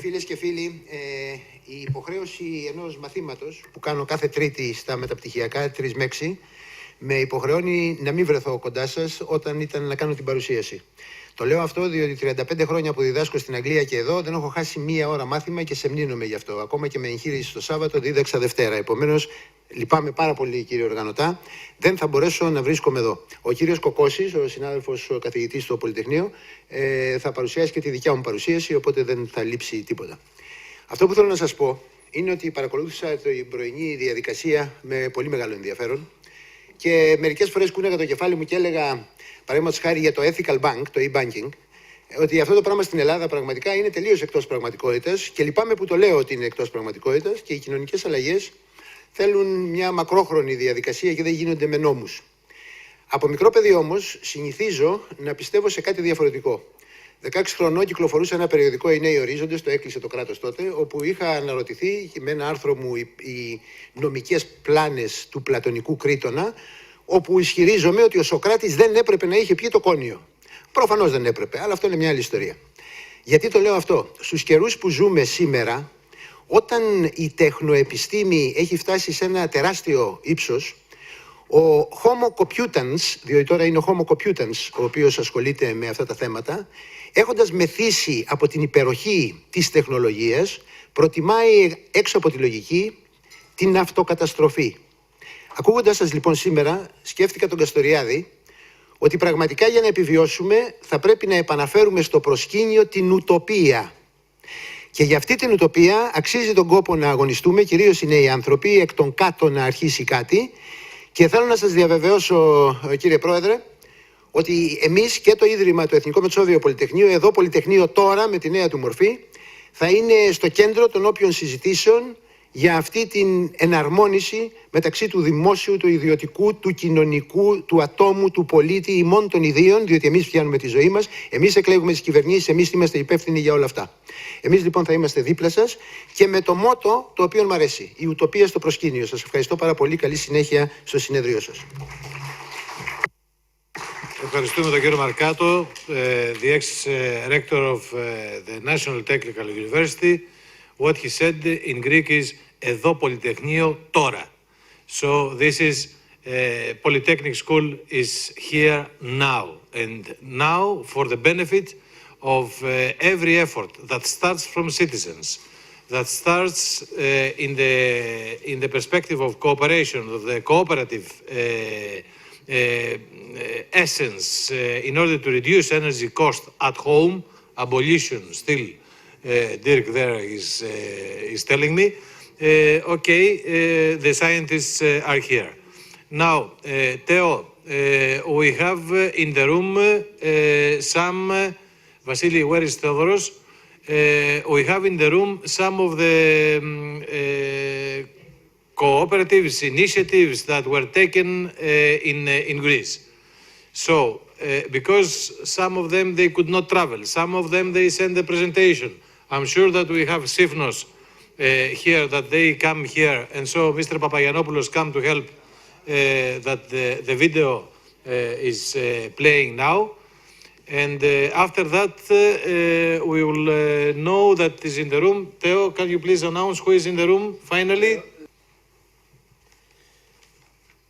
Φίλες και φίλοι, η υποχρέωση ενός μαθήματος που κάνω κάθε Τρίτη στα μεταπτυχιακά, 3 με 6, με υποχρεώνει να μην βρεθώ κοντά σας όταν ήταν να κάνω την παρουσίαση. Το λέω αυτό διότι 35 χρόνια που διδάσκω στην Αγγλία και εδώ δεν έχω χάσει μία ώρα μάθημα και σεμνύνομαι γι' αυτό. Ακόμα και με εγχείρηση το Σάββατο δίδαξα Δευτέρα. Επομένως, λυπάμαι πάρα πολύ, κύριε οργανωτά, δεν θα μπορέσω να βρίσκομαι εδώ. Ο κύριος Κοκώσης, ο συνάδελφος ο καθηγητής στο Πολυτεχνείο, θα παρουσιάσει και τη δικιά μου παρουσίαση, οπότε δεν θα λείψει τίποτα. Αυτό που θέλω να σας πω είναι ότι παρακολούθησα την πρωινή διαδικασία με πολύ μεγάλο ενδιαφέρον και μερικές φορές κούναγα το κεφάλι μου και έλεγα, παραδείγματος χάρη για το ethical bank, το e-banking, ότι αυτό το πράγμα στην Ελλάδα πραγματικά είναι τελείως εκτός πραγματικότητας και λυπάμαι που το λέω ότι είναι εκτός πραγματικότητας και οι κοινωνικές αλλαγές θέλουν μια μακρόχρονη διαδικασία και δεν γίνονται με νόμους. Από μικρό παιδί όμως συνηθίζω να πιστεύω σε κάτι διαφορετικό. 16 χρονών κυκλοφορούσε ένα περιοδικό «Οι Νέοι Ορίζοντες», το έκλεισε το κράτος τότε, όπου είχα αναρωτηθεί με ένα άρθρο μου οι νομικές πλάνες του πλατωνικού Κρήτονα, όπου ισχυρίζομαι ότι ο Σωκράτης δεν έπρεπε να είχε πιει το κόνιο. Προφανώς δεν έπρεπε, αλλά αυτό είναι μια άλλη ιστορία. Γιατί το λέω αυτό? Στους καιρούς που ζούμε σήμερα, όταν η τεχνοεπιστήμη έχει φτάσει σε ένα τεράστιο ύψος, ο Homo computans, διότι τώρα είναι ο Homo computans ο οποίος ασχολείται με αυτά τα θέματα, έχοντας μεθύσει από την υπεροχή της τεχνολογίας, προτιμάει έξω από τη λογική την αυτοκαταστροφή. Ακούγοντας σας λοιπόν σήμερα, σκέφτηκα τον Καστοριάδη ότι πραγματικά για να επιβιώσουμε θα πρέπει να επαναφέρουμε στο προσκήνιο την ουτοπία. Και για αυτή την ουτοπία αξίζει τον κόπο να αγωνιστούμε, κυρίως οι νέοι άνθρωποι, εκ των κάτω να αρχίσει κάτι. Και θέλω να σας διαβεβαιώσω, κύριε Πρόεδρε, ότι εμείς και το Ίδρυμα, το Εθνικό Μετσόβιο Πολυτεχνείο, εδώ Πολυτεχνείο τώρα με τη νέα του μορφή, θα είναι στο κέντρο των όποιων συζητήσεων για αυτή την εναρμόνιση μεταξύ του δημόσιου, του ιδιωτικού, του κοινωνικού, του ατόμου, του πολίτη, ημών των ιδίων, διότι εμείς φτιάχνουμε τη ζωή μας, εμείς εκλέγουμε τις κυβερνήσεις, εμείς είμαστε υπεύθυνοι για όλα αυτά. Εμείς λοιπόν θα είμαστε δίπλα σας και με το μότο το οποίο μου αρέσει, η ουτοπία στο προσκήνιο. Σας ευχαριστώ πάρα πολύ. Καλή συνέχεια στο συνέδριο σας. Ευχαριστούμε τον κύριο Μαρκάτο, the ex-rector of the National Technical University. What he said in Greek is «Εδώ Πολυτεχνείο τώρα». So this is Polytechnic School is here now. And now for the benefit of every effort that starts from citizens, that starts in the perspective of cooperation, of the cooperative essence in order to reduce energy cost at home, abolition still, Dirk there is telling me, the scientists are here. Now, Theo, we have in the room some, Vasily, where is Theodoros? We have in the room some of the cooperatives, initiatives that were taken in Greece. So, because some of them, they could not travel. Some of them, they send a presentation. I'm sure that we have Sifnos here, that they come here. And so Mr. Papagiannopoulos come to help that the video is playing now. And after that, we will know that is in the room. Theo, can you please announce who is in the room finally?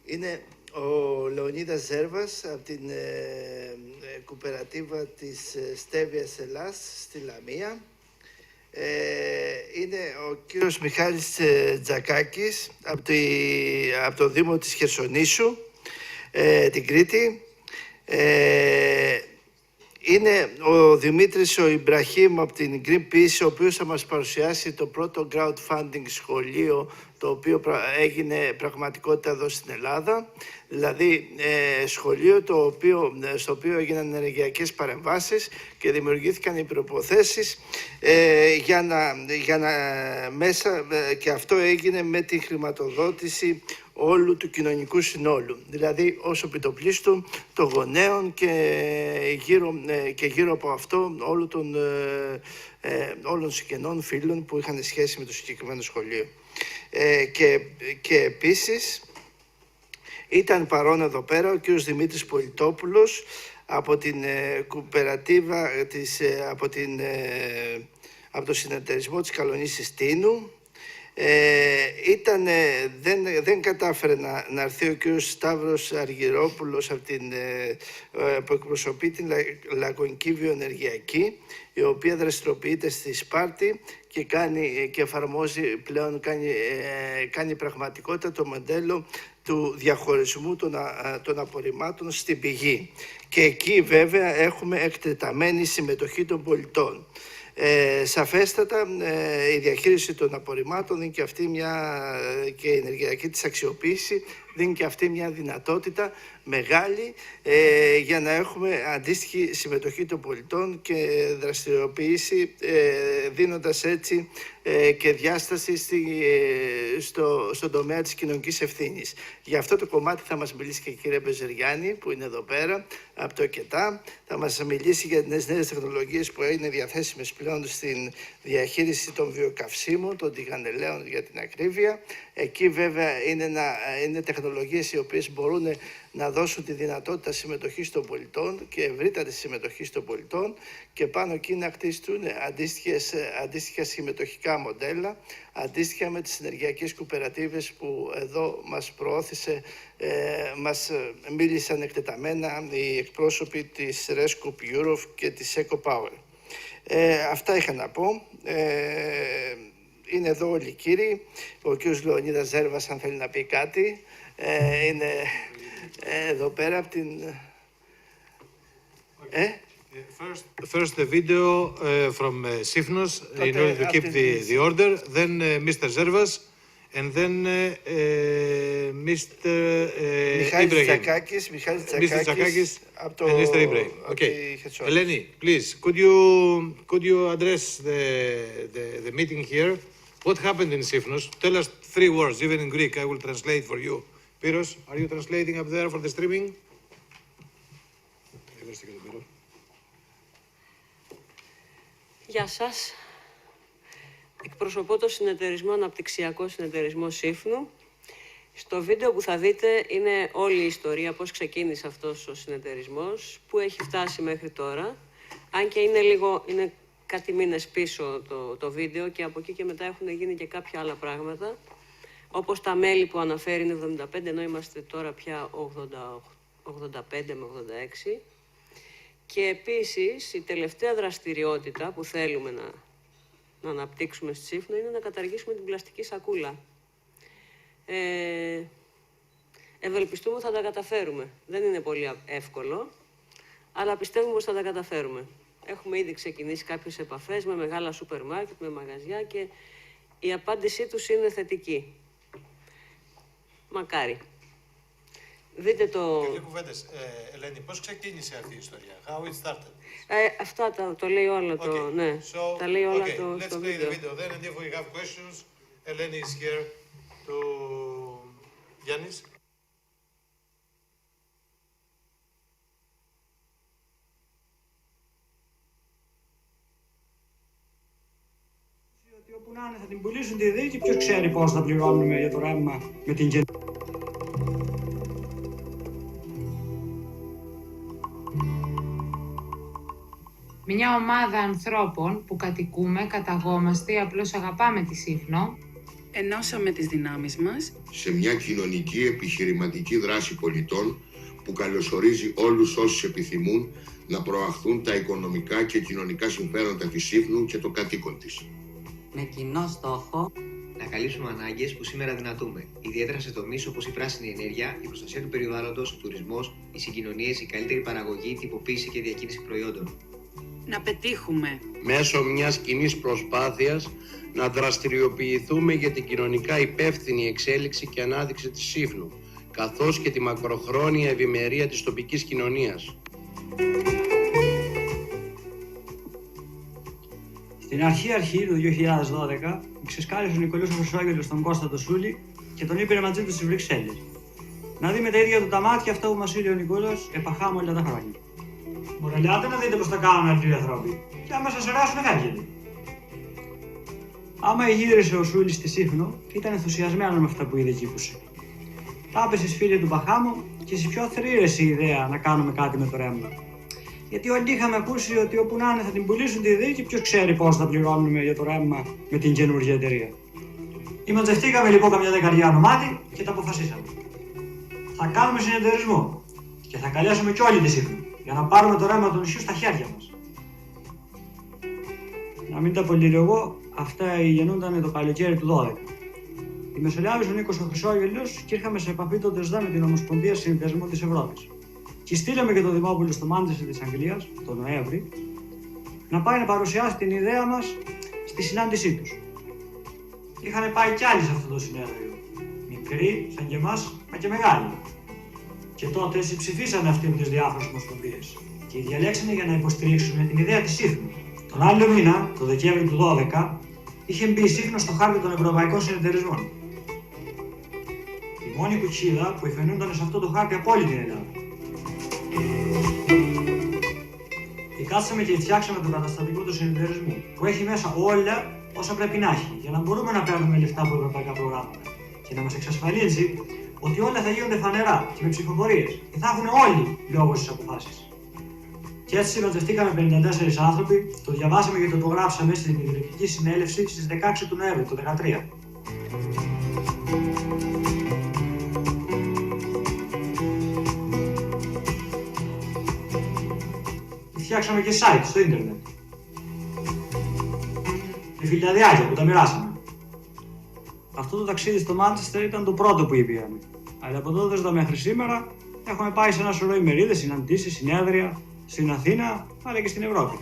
Είναι ο Λεωνίδας Ζέρβας από την κουπερατίβα της Στέβιας Ελλάς στη Λαμία. Είναι ο κύριος Μιχάλης Τζακάκης από το Δήμο της Χερσονήσου, την Κρήτη. Είναι ο Δημήτρης ο Ιμπραχήμ από την Greenpeace, ο οποίος θα μας παρουσιάσει το πρώτο crowdfunding σχολείο, το οποίο έγινε πραγματικότητα εδώ στην Ελλάδα. Δηλαδή σχολείο στο οποίο έγιναν ενεργειακές παρεμβάσεις και δημιουργήθηκαν οι προϋποθέσεις και αυτό έγινε με τη χρηματοδότηση όλου του κοινωνικού συνόλου. Δηλαδή ως επιτοπλίστου των γονέων και γύρω από αυτό όλων συγγενών φίλων που είχαν σχέση με το συγκεκριμένο σχολείο. Και επίσης ήταν παρόν εδώ πέρα ο κ. Δημήτρης Πολιτόπουλος από την κουπερατίβα από το συνεταιρισμό της Καλονήσης Τίνου. Δεν κατάφερε να έρθει ο κ. Σταύρος Αργυρόπουλος που εκπροσωπεί την Λακωνική Βιοενεργειακή, η οποία δραστηριοποιείται στη Σπάρτη και εφαρμόζει πλέον, κάνει πραγματικότητα το μοντέλο του διαχωρισμού των απορριμμάτων στην πηγή. Και εκεί βέβαια έχουμε εκτεταμένη συμμετοχή των πολιτών. Σαφέστατα η διαχείριση των απορριμμάτων δίνει και αυτή και η ενεργειακή της αξιοποίηση δίνει και αυτή μια δυνατότητα μεγάλη για να έχουμε αντίστοιχη συμμετοχή των πολιτών και δραστηριοποίηση, δίνοντας έτσι και διάσταση στον τομέα της κοινωνικής ευθύνης. Για αυτό το κομμάτι θα μας μιλήσει και η κυρία Μπεζεριάννη, που είναι εδώ πέρα από το ΕΚΕΤΑ. Θα μας μιλήσει για τις νέες τεχνολογίες που είναι διαθέσιμες πλέον στην διαχείριση των βιοκαυσίμων, των τηγανελαίων για την ακρίβεια. Εκεί βέβαια είναι τεχνολογίες οι οποίες μπορούν να δώσουν τη δυνατότητα συμμετοχής των πολιτών και ευρύτατης συμμετοχής των πολιτών και πάνω εκεί να χτιστούν αντίστοιχα συμμετοχικά μοντέλα, αντίστοιχα με τις ενεργειακές κοοπερατίβες που εδώ μας προώθησε, μας μίλησαν εκτεταμένα οι εκπρόσωποι της Rescoop Europe και της EcoPower. Αυτά είχα να πω. Είναι εδώ όλοι οι κύριοι. Ο κ. Λεωνίδας Ζέρβας, αν θέλει να πει κάτι, είναι εδώ πέρα από την... First the video from Sifnos in order to keep the order, then Mr. Zervas, and then Mr. Ibrahim. Mr. Tsakakis and Mr. Ibrahim. Okay. Eleni, please, could you address the meeting here? What happened in Sifnos? Tell us 3 words, even in Greek. I will translate for you. Piros, are you translating up there for the streaming? Γεια σας. Εκπροσωπώ το συνεταιρισμό, αναπτυξιακό συνεταιρισμό Σύφνου. Στο βίντεο που θα δείτε είναι όλη η ιστορία, πώς ξεκίνησε αυτός ο συνεταιρισμός, πού έχει φτάσει μέχρι τώρα. Αν και είναι κάτι μήνες πίσω το βίντεο και από εκεί και μετά έχουν γίνει και κάποια άλλα πράγματα. Όπως τα μέλη που αναφέρει είναι 75, ενώ είμαστε τώρα πια 85 με 86. Και επίσης η τελευταία δραστηριότητα που θέλουμε να αναπτύξουμε στη Σύφνο είναι να καταργήσουμε την πλαστική σακούλα. Ευελπιστούμε ότι θα τα καταφέρουμε. Δεν είναι πολύ εύκολο, αλλά πιστεύουμε πως θα τα καταφέρουμε. Έχουμε ήδη ξεκινήσει κάποιες επαφές με μεγάλα σούπερ μάρκετ, με μαγαζιά και η απάντησή τους είναι θετική. Μακάρι. Δείτε το... Λίγες κουβέντες. Ελένη, πώς ξεκίνησε αυτή η ιστορία? How it started? Αυτά το λέει όλα το... Ναι, So, τα λέει όλα let's play the video then, and if we have questions, Eleni is here to... Giannis? Ότι όπου να είναι θα την πουλήσουν τη δίκη, ποιος ξέρει πώς θα πληρώνουμε για το ρεύμα με την γεννή. Μια ομάδα ανθρώπων που κατοικούμε, καταγόμαστε ή απλώς αγαπάμε τη Σύφνο. Ενώσαμε τις δυνάμεις μας σε μια κοινωνική επιχειρηματική δράση πολιτών που καλωσορίζει όλους όσους επιθυμούν να προαχθούν τα οικονομικά και κοινωνικά συμφέροντα της Σύφνου και των κατοίκων της. Με κοινό στόχο να καλύψουμε ανάγκες που σήμερα δυνατούμε, ιδιαίτερα σε τομείς όπως η πράσινη ενέργεια, η προστασία του περιβάλλοντος, ο τουρισμός, οι συγκοινωνίες, η καλύτερη παραγωγή, η τυποποίηση και διακίνηση προϊόντων. να πετύχουμε μέσω μιας κοινής προσπάθειας να δραστηριοποιηθούμε για την κοινωνικά υπεύθυνη εξέλιξη και ανάδειξη της Σύφνου, καθώς και τη μακροχρόνια ευημερία της τοπικής κοινωνίας. Στην αρχή του 2012, ξεσκάλεσε ο Νικολός ο Χρυσόγελος στον Κώστα το Σούλη και τον είπε μαζί του στις Βρυξέλλες. Να δει με τα ίδια του τα μάτια αυτό που μας είπε ο Νικόλος επαχάμε όλα τα χρόνια. Μωρελιάτε να δείτε πως τα κάνουν αυτοί οι άνθρωποι και άμα σας αράσουν φεύγετε. Άμα γύρισε ο Σούλης στη Σύφνο, ήταν ενθουσιασμένο με αυτά που είδε κήπουσε. Τα έπεσε στις φίλες του Παχάμου και στις πιο θρήρες η ιδέα να κάνουμε κάτι με το ρεύμα. Γιατί όλοι είχαμε ακούσει ότι όπου να είναι θα την πουλήσουν τη δίκη, ποιος ξέρει πώς θα πληρώνουμε για το ρεύμα με την καινούργια εταιρεία. Μαζευτήκαμε λοιπόν καμιά δεκαριά ονομάτι και τα αποφασίσαμε. Θα κάνουμε συνεταιρισμό και θα καλέσουμε κι όλοι τη Σύφνο για να πάρουμε το ρεύμα του νησιού στα χέρια μας. Να μην τα πολυλογώ, αυτά γεννούνταν το καλοκαίρι του 12. Η Μεσολάβης ο Νίκος ο Χρυσόγελος και ήρθαμε σε επαφή τότε με την Ομοσπονδία Συνεταιρισμών της Ευρώπης. Και στείλαμε και τον Δημόπουλο στο Μάντσεστερ της Αγγλίας, τον Νοέμβρη, να πάει να παρουσιάσει την ιδέα μας στη συνάντησή τους. Είχαν πάει κι άλλοι σε αυτό το συνέδριο. Μικροί, σαν και εμάς, μα και μεγάλοι. Και τότε ψηφίσανε αυτοί με τις διάφορες ομοσπονδίες και διαλέξανε για να υποστηρίξουν την ιδέα της Σύφνου. Τον άλλο μήνα, το Δεκέμβρη του 2012, είχε μπει η Σύφνο στο χάρτη των Ευρωπαϊκών Συνεταιρισμών. Η μόνη κουτσίδα που υφαινούνταν σε αυτό το χάρτη από όλη την Ελλάδα. Και κάτσαμε και φτιάξαμε το καταστατικό του συνεταιρισμού, που έχει μέσα όλα όσα πρέπει να έχει, για να μπορούμε να παίρνουμε λεφτά από ευρωπαϊκά προγράμματα και να μας εξασφαλίζει ότι όλα θα γίνονται φανερά και με ψηφοφορίες και θα έχουν όλοι λόγο στις αποφάσεις. Και έτσι συμμετεχτήκαμε 54 άνθρωποι, το διαβάσαμε και το υπογράψαμε στην Ιδρυτική Συνέλευση στις 16 του Νοέμβρη του 2013. Φτιάξαμε και site στο ίντερνετ. Και φιλιαδιάκια που τα μοιράσαμε. Αυτό το ταξίδι στο Μάντσεστερ ήταν το πρώτο που πήγαμε. Αλλά από τότε μέχρι σήμερα έχουμε πάει σε ένα σωρό ημερίδες, συναντήσεις, συνέδρια στην Αθήνα αλλά και στην Ευρώπη.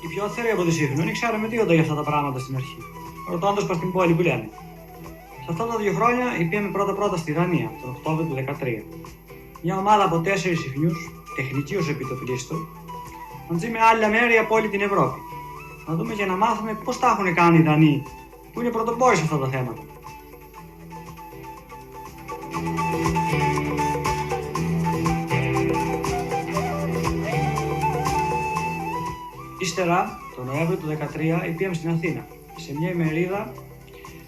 Οι πιο αθέροι από τη Σύφνο ξέραμε τίποτα για αυτά τα πράγματα στην αρχή, ρωτώντας προς την πόλη που λένε. Σε αυτά τα 2 χρόνια πήγαμε πρώτα στη Δανία, τον Οκτώβριο του 2013. Μια ομάδα από 4 Σύφνιους, τεχνική ως επιτοπλίστων, μαζί με άλλα μέρη από όλη την Ευρώπη. Να δούμε και να μάθουμε πώς τα έχουν κάνει οι Δανείοι, που είναι πρωτοπόροι σε αυτά τα θέματα. Ύστερα, τον Νοέμβριο του 2013, πήγαμε στην Αθήνα, σε μια ημερίδα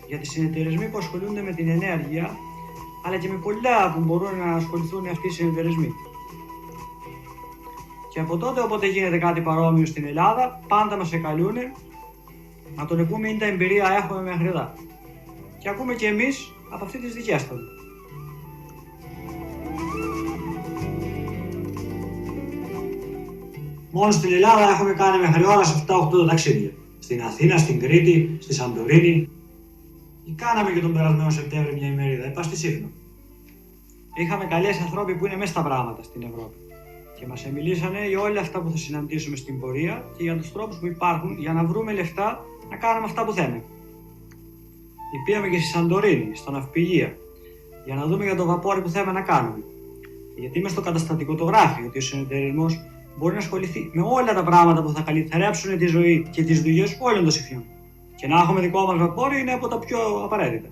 για τις συνεταιρισμοί που ασχολούνται με την ενέργεια, αλλά και με πολλά που μπορούν να ασχοληθούν αυτοί οι συνεταιρισμοί. Και από τότε, όποτε γίνεται κάτι παρόμοιο στην Ελλάδα, πάντα μας εκαλούνε να τον πούμε είναι τα εμπειρία έχουμε μέχρι εδώ. Και ακούμε και εμείς από αυτή τις δικές του. Μόνο στην Ελλάδα έχουμε κάνει μέχρι ώρα σε 7-8 ταξίδια. Στην Αθήνα, στην Κρήτη, στη Σαντορίνη. Και κάναμε και τον περασμένο Σεπτέμβρη μια ημερίδα, είπα στη Σύφνο. Είχαμε καλέσει ανθρώποι που είναι μέσα στα πράγματα στην Ευρώπη. Και μας μιλήσανε για όλα αυτά που θα συναντήσουμε στην πορεία και για τους τρόπους που υπάρχουν για να βρούμε λεφτά να κάνουμε αυτά που θέλουμε. Πήγαμε και στη Σαντορίνη, στο ναυπηγεία, για να δούμε για το βαπόρι που θέλουμε να κάνουμε. Γιατί είμαι στο καταστατικό το γράφει ότι ο συνεταιρισμός μπορεί να ασχοληθεί με όλα τα πράγματα που θα καλυτερέψουν τη ζωή και τις δουλειές όλων των Σύφνιων. Και να έχουμε δικό μας βαπόρι είναι από τα πιο απαραίτητα.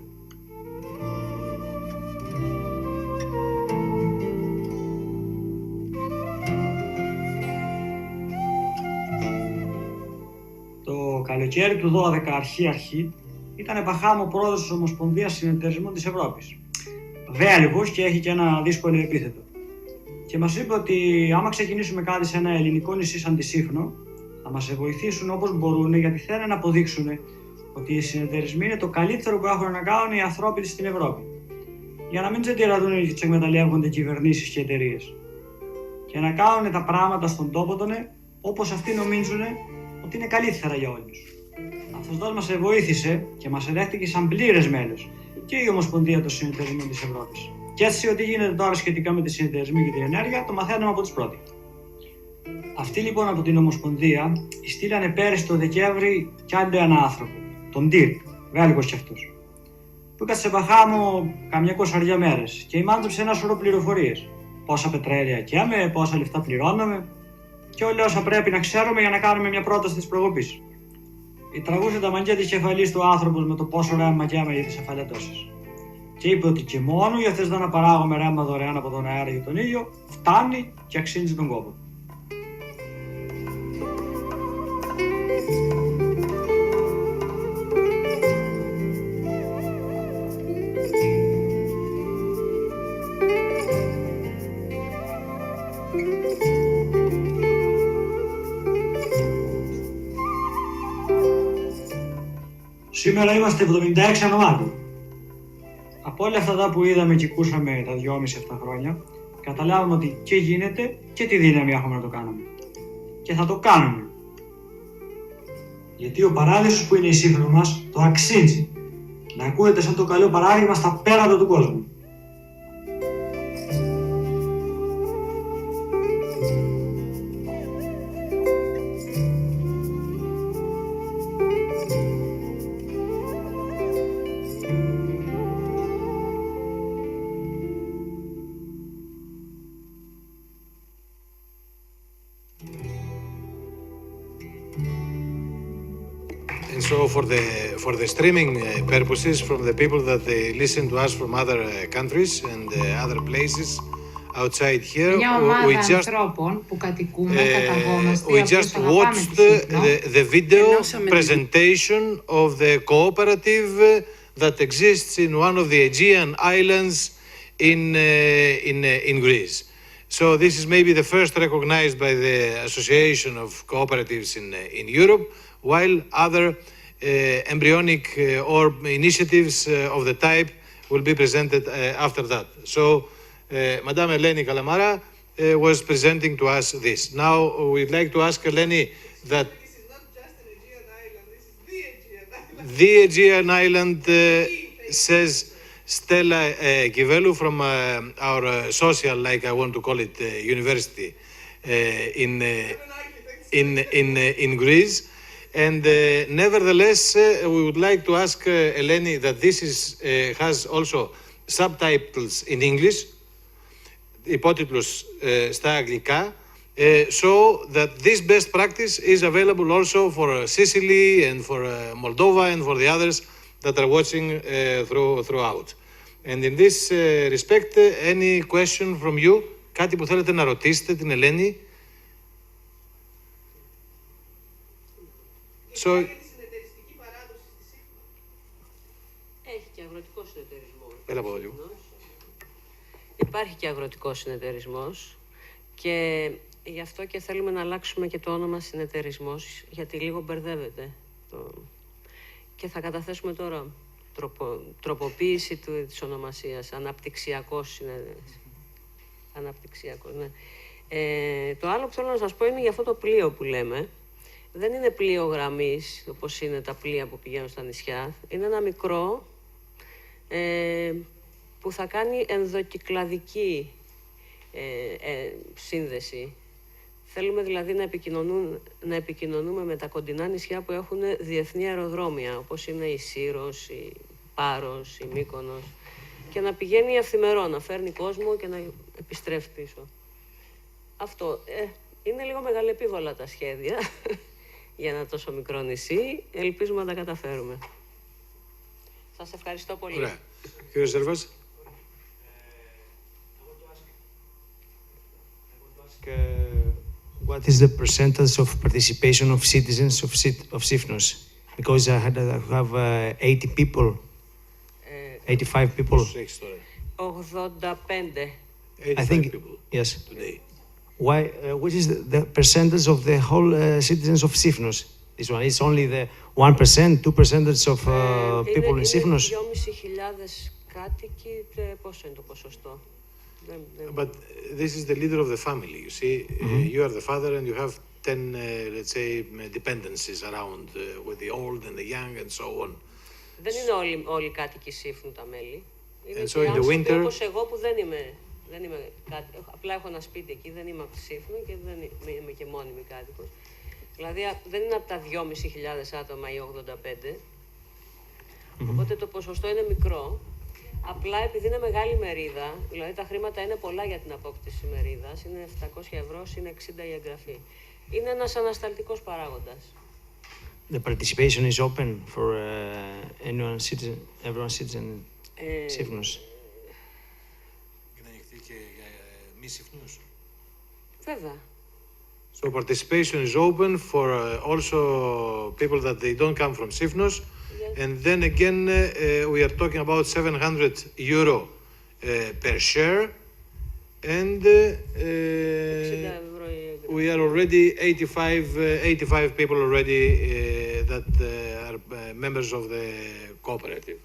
Το καλοκαίρι του 12, αρχή, ήταν επαχάμο πρόεδρος της Ομοσπονδίας Συνεταιρισμών της Ευρώπης. Βέλγος και έχει και ένα δύσκολο επίθετο. Και μας είπε ότι άμα ξεκινήσουμε κάτι σε ένα ελληνικό νησί σαν τη Σύφνο, θα μας βοηθήσουν όπως μπορούν γιατί θέλουν να αποδείξουν ότι οι συνεταιρισμοί είναι το καλύτερο που έχουν να κάνουν οι ανθρώποι στην Ευρώπη. Για να μην τσετιραδούν και τους εκμεταλλεύονται κυβερνήσεις και εταιρείες. Και να κάνουν τα πράγματα στον τόπο των όπως αυτοί νομίζουν ότι είναι καλύτερα για όλους. Αυτός μας βοήθησε και μας εδέχτηκε σαν πλήρες μέλος και η Ομοσπονδία των Συνεταιρισμών της Ευρώπης. Και έτσι, ό,τι γίνεται τώρα σχετικά με τη συνεταιρισμή και την ενέργεια, το μαθαίνουμε από τους πρώτοι. Αυτοί λοιπόν από την Ομοσπονδία στείλανε πέρυσι το Δεκέμβρη κι άλλο ένα άνθρωπο, τον Dirk, Βέλγος κι αυτός, που έκατσε σε Μπαχάμο καμιά 20 μέρες και μάντεψε ένα σωρό πληροφορίες. Πόσα πετρέλαια καίμε, πόσα λεφτά πληρώνουμε και όλα όσα πρέπει να ξέρουμε για να κάνουμε μια πρόταση της προκοπής. Τραγούσε τα μαγκιά της κεφαλής του άνθρωπος με το πόσο ρεύμα καίμε για τις αφαλετώσεις. Και είπε ότι και μόνο για θες να παράγουμε ρεύμα δωρεάν από τον αέρα για τον ήλιο, φτάνει και αξίζει τον κόπο. Σήμερα είμαστε 76 ανωμάτων. Από όλα αυτά που είδαμε και ακούσαμε τα 2,5-7 χρόνια, καταλάβαμε ότι και γίνεται και τι δύναμη έχουμε να το κάνουμε. Και θα το κάνουμε. Γιατί ο παράδεισος που είναι η Σύφνο μας το αξίζει. Να ακούγεται σαν το καλό παράδειγμα στα πέρατα του κόσμου. So for the streaming purposes, from the people that they listen to us from other countries and other places outside here, Μια ομάδα ανθρώπων που κατοικούμε, καταγόμαστε, we just watched the video presentation of the cooperative that exists in one of the Aegean islands in Greece. So this is maybe the first recognized by the Association of Cooperatives in Europe, while other embryonic or initiatives of the type will be presented after that. So Madame Eleni Kalamara was presenting to us this. Now we'd like to ask Eleni that this is not just an Aegean island, this is the Aegean island. The Aegean island, says Stella Kivelu from our social, like I want to call it, university in Greece. And nevertheless, we would like to ask Eleni that this has also subtitles in English, υπότιτλους στα αγγλικά, so that this best practice is available also for Sicily and for Moldova and for the others that are watching throughout. And in this respect, any question from you? Κάτι που θέλετε να ρωτήσετε την Ελένη? Έχει και αγροτικό συνεταιρισμό. Έλα από εδώ λίγο. Υπάρχει και αγροτικός συνεταιρισμός και γι' αυτό και θέλουμε να αλλάξουμε και το όνομα συνεταιρισμός, γιατί λίγο μπερδεύεται. Και θα καταθέσουμε τώρα τροποποίηση της ονομασίας, αναπτυξιακός, ναι. Το άλλο που θέλω να σας πω είναι για αυτό το πλοίο που λέμε. Δεν είναι πλοίο γραμμής, όπως είναι τα πλοία που πηγαίνουν στα νησιά. Είναι ένα μικρό που θα κάνει ενδοκυκλαδική σύνδεση. Θέλουμε δηλαδή να επικοινωνούμε με τα κοντινά νησιά που έχουν διεθνή αεροδρόμια, όπως είναι η Σύρος, η Πάρος, η Μύκονος, και να πηγαίνει αυθημερό, να φέρνει κόσμο και να επιστρέφει πίσω. Αυτό. Είναι λίγο μεγαλεπίβολα τα σχέδια για ένα τόσο μικρό νησί. Ελπίζουμε να τα καταφέρουμε. Σας ευχαριστώ πολύ. Ωραία. Κύριε Σέρβας. What is the percentage of participation of citizens of Sifnos? Because I have 80 people, 85 people. 85. I think, yes. Today. Why? Which is the percentage of the whole citizens of Sifnos? This one is only the 1%, 2% of people in Sifnos. 2.500 κάτοικοι, πόσο είναι το ποσοστό? But this is the leader of the family, you see. You are the father and you have 10, let's say, dependencies around with the old and the young and so on. Δεν είναι όλοι κάτοικοι Σύφνου τα μέλη. Είναι so in the winter, όπως εγώ που δεν είμαι απλά έχω ένα σπίτι εκεί, δεν είμαι από τη Σύφνου και δεν είμαι και μόνιμη κάτοικος. Δηλαδή δεν είναι από τα 2.500 άτομα ή 85. Οπότε το ποσοστό είναι μικρό. Απλά επειδή είναι μεγάλη μερίδα, δηλαδή τα χρήματα είναι πολλά για την απόκτηση μερίδας, είναι 700 ευρώ, είναι 60 η εγγραφή. Είναι ένας ανασταλτικός παράγοντας. The participation is open for everyone citizen Sifnos. Είναι ανοιχτή και για μη Σифνούς. Βέβαια. So participation is open for also people that they don't come from Sifnos. And then again, we are talking about 700 euro per share, and we are already 85 people already that are members of the cooperative.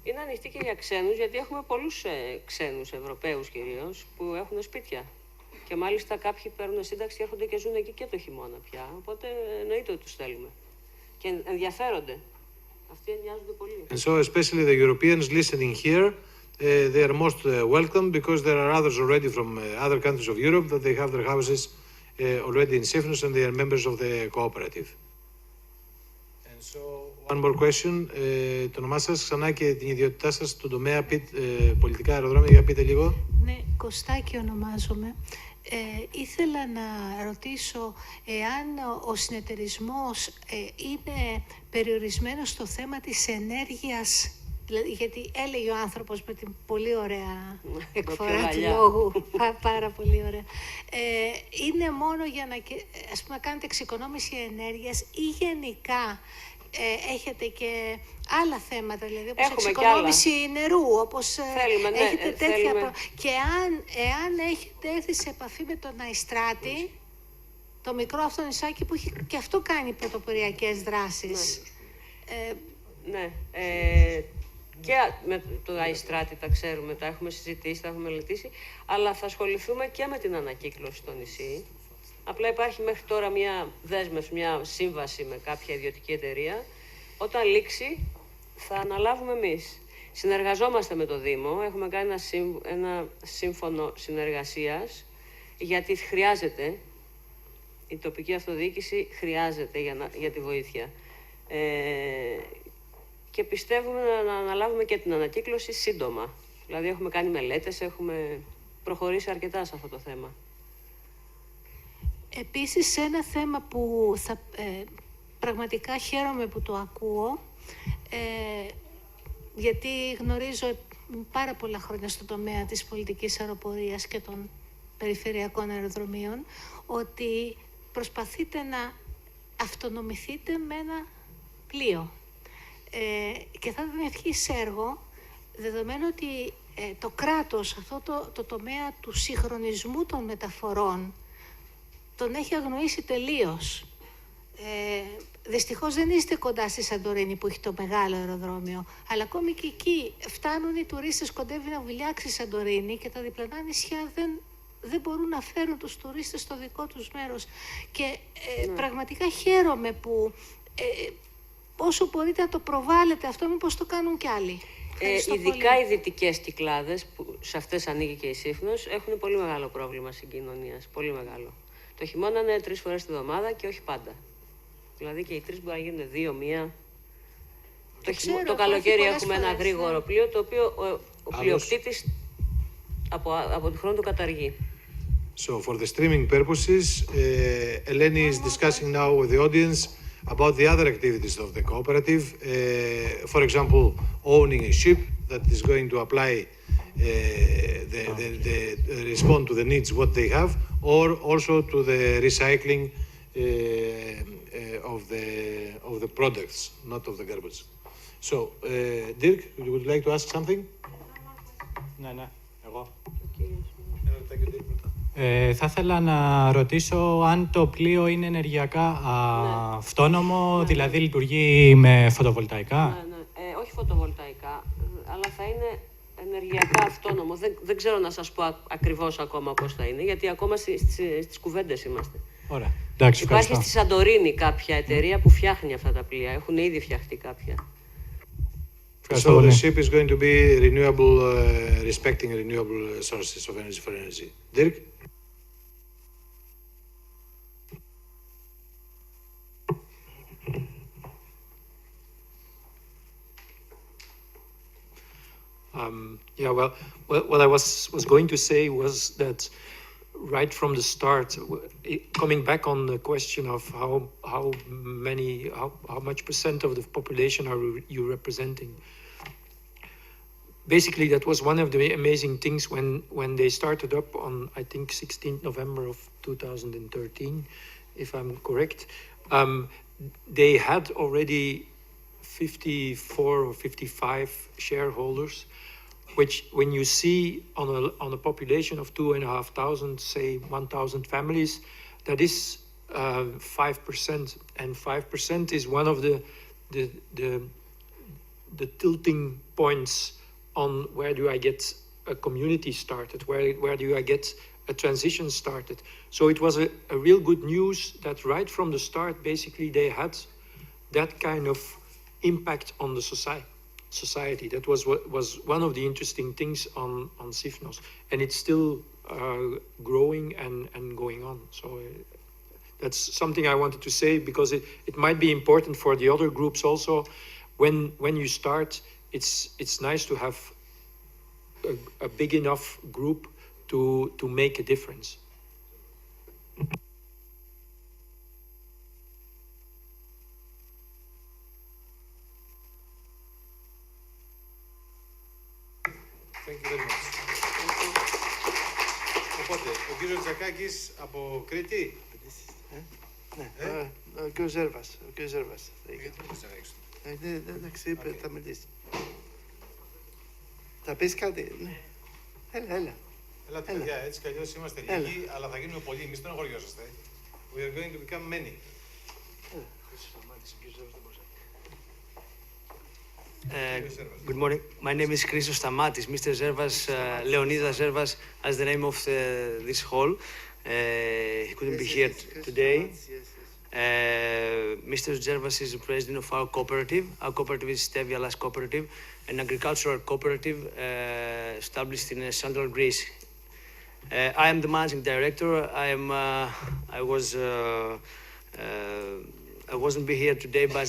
Είναι ανοιχτή και για ξένους, γιατί έχουμε πολλούς ξένους, Ευρωπαίους κυρίως, που έχουν σπίτια. Και μάλιστα κάποιοι παίρνουν σύνταξη και έρχονται και ζουν εκεί και το χειμώνα πια. Οπότε εννοείται ότι τους θέλουμε. Και ενδιαφέρονται. Αυτοί ενδιάζονται πολύ. And so especially the Europeans listening here, they are most welcome because there are others already from other countries of Europe that they have their houses already in Sifnos and they are members of the cooperative. And so one more question. Το όνομά σας ξανά και την ιδιότητά σας στον τομέα πολιτικά αεροδρόμια. Για πείτε λίγο. Ναι, Κωστάκη ονομάζομαι. Ήθελα να ρωτήσω εάν ο συνεταιρισμός είναι περιορισμένος στο θέμα της ενέργειας, γιατί έλεγε ο άνθρωπος με την πολύ ωραία εκφορά του λόγου, πάρα πολύ ωραία, είναι μόνο για να, ας πούμε, κάνετε εξοικονόμηση ενέργειας ή γενικά έχετε και άλλα θέματα, δηλαδή όπως εξοικονόμηση νερού, όπως έχετε τέτοια και εάν έχετε έρθει σε επαφή με τον Αϊστράτη, το μικρό αυτό νησάκι που έχει και αυτό κάνει πρωτοποριακές δράσεις. Ναι, και με το Αϊστράτη τα ξέρουμε, τα έχουμε συζητήσει, τα έχουμε μελετήσει, αλλά θα ασχοληθούμε και με την ανακύκλωση στο νησί. Απλά υπάρχει μέχρι τώρα μια δέσμευση, μια σύμβαση με κάποια ιδιωτική εταιρεία. Όταν λήξει θα αναλάβουμε εμείς. Συνεργαζόμαστε με το Δήμο, έχουμε κάνει ένα σύμφωνο συνεργασίας, γιατί χρειάζεται, η τοπική αυτοδιοίκηση χρειάζεται για τη βοήθεια. Και πιστεύουμε να αναλάβουμε και την ανακύκλωση σύντομα. Δηλαδή έχουμε κάνει μελέτες, έχουμε προχωρήσει αρκετά σε αυτό το θέμα. Επίσης, ένα θέμα που πραγματικά χαίρομαι που το ακούω, γιατί γνωρίζω πάρα πολλά χρόνια στον τομέα της πολιτικής αεροπορίας και των περιφερειακών αεροδρομίων, ότι προσπαθείτε να αυτονομηθείτε με ένα πλοίο. Και θα ήταν ευχής έργο, δεδομένου ότι το κράτος, αυτό το τομέα του συγχρονισμού των μεταφορών, τον έχει αγνοήσει τελείως. Δυστυχώς δεν είστε κοντά στη Σαντορίνη που έχει το μεγάλο αεροδρόμιο, αλλά ακόμη και εκεί φτάνουν οι τουρίστες, κοντεύει να βουλιάξει η Σαντορίνη και τα διπλανά νησιά δεν μπορούν να φέρουν τους τουρίστες στο δικό τους μέρος. Και πραγματικά χαίρομαι που όσο μπορείτε να το προβάλλετε αυτό, μήπως το κάνουν κι άλλοι. Ειδικά οι δυτικές Κυκλάδες, που σε αυτές ανήκει και η Σύφνος, έχουν πολύ μεγάλο πρόβλημα συγκοινωνίας, πολύ μεγάλο. Το χειμώνα είναι 3 φορές τη βδομάδα και όχι πάντα. Δηλαδή και οι 3 μπορεί να γίνουν 2, 1. Το καλοκαίρι έχουμε ένα γρήγορο πλοίο, το οποίο ο πλειοκτήτης από τη χρόνο του καταργεί. So for the streaming purposes, Eleni is discussing now with the audience about the other activities of the cooperative. For example, owning a ship that is going to apply respond to the needs what they have, or also to the recycling of the products, not of the garbage. So, Dirk, you would like to ask something? Ναι, εγώ. Θα ήθελα να ρωτήσω αν το πλοίο είναι ενεργειακά αυτόνομο, δηλαδή λειτουργεί με φωτοβολταϊκά. Ναι. Όχι φωτοβολταϊκά, αλλά θα είναι ενεργειακά αυτόνομο. Δεν ξέρω να σας πω ακριβώς ακόμα πώς θα είναι, γιατί ακόμα στις κουβέντες είμαστε. Ωραία. Εντάξει, υπάρχει στη Σαντορίνη κάποια εταιρεία που φτιάχνει αυτά τα πλοία. Έχουν ήδη φτιαχτεί κάποια. So the ship is going to be renewable, respecting renewable sources of energy for energy. Dirk? Yeah, well, what I was going to say was that right from the start, coming back on the question of how much percent of the population are you representing? Basically, that was one of the amazing things when they started up on, I think, 16th November of 2013, if I'm correct. They had already 54 or 55 shareholders, which when you see on a population of 2,500, say 1,000 families, that is 5%, and 5% is one of the tilting points on where do I get a community started, where do I get a transition started. So it was a real good news that right from the start, basically they had that kind of impact on the society. That was what was one of the interesting things on Sifnos, and it's still growing and going on. So that's something I wanted to say, because it might be important for the other groups also. When you start, it's nice to have a big enough group to make a difference. Thank you very much. Οπότε, ο κύριος Τζακάκης από Κρήτη. Ο κύριος Ζέρβας. Εντάξει, είπε, θα μιλήσει. Θα πεις κάτι, ναι. Έλα. Ελάτε, παιδιά, έτσι κι αλλιώς είμαστε λίγοι, αλλά θα γίνουμε πολλοί. Εμείς δεν αγοριόσαστε. We are going to become many. Good morning. My name is Christos Stamatis. Mr. Zervas, Leonidas Zervas, as the name of this hall. He couldn't be here today. Mr. Zervas is the president of our cooperative. Our cooperative is Stevia Las Cooperative, an agricultural cooperative established in central Greece. I am the managing director. I wasn't be here today, but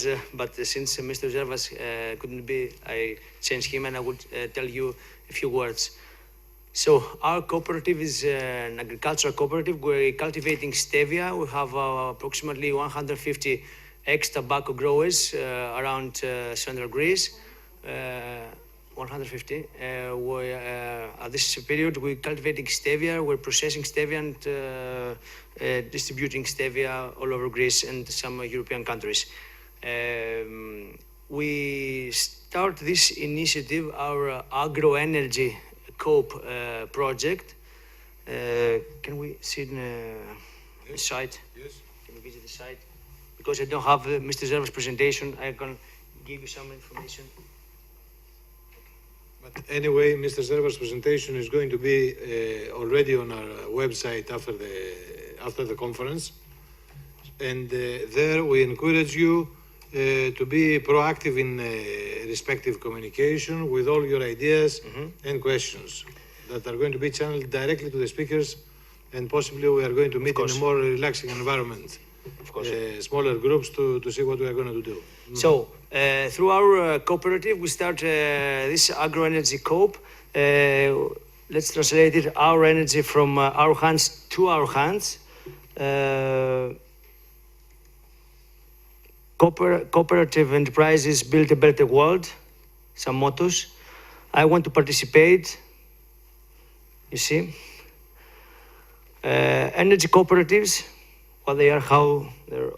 since Mr. Zervas couldn't be, I changed him, and I would tell you a few words. So our cooperative is an agricultural cooperative. We're cultivating stevia. We have approximately 150 ex-tobacco growers around central Greece. 150. At this period, we're cultivating stevia. We're processing stevia and distributing stevia all over Greece and some European countries. We start this initiative, our agro-energy COPE project. Can we see the site? Yes. Can we visit the site? Because I don't have Mr. Zerva's presentation, I can give you some information. But anyway, Mr. Zerva's presentation is going to be already on our website after the conference. And there we encourage you to be proactive in respective communication with all your ideas and questions that are going to be channeled directly to the speakers, and possibly we are going to meet in a more relaxing environment. Of course. Smaller groups to see what we are going to do. So, through our cooperative, we start this agro-energy COPE. Let's translate it, our energy from our hands to our hands. Cooperative enterprises build a better world. Some mottos. I want to participate. You see. Energy cooperatives, what they are, how their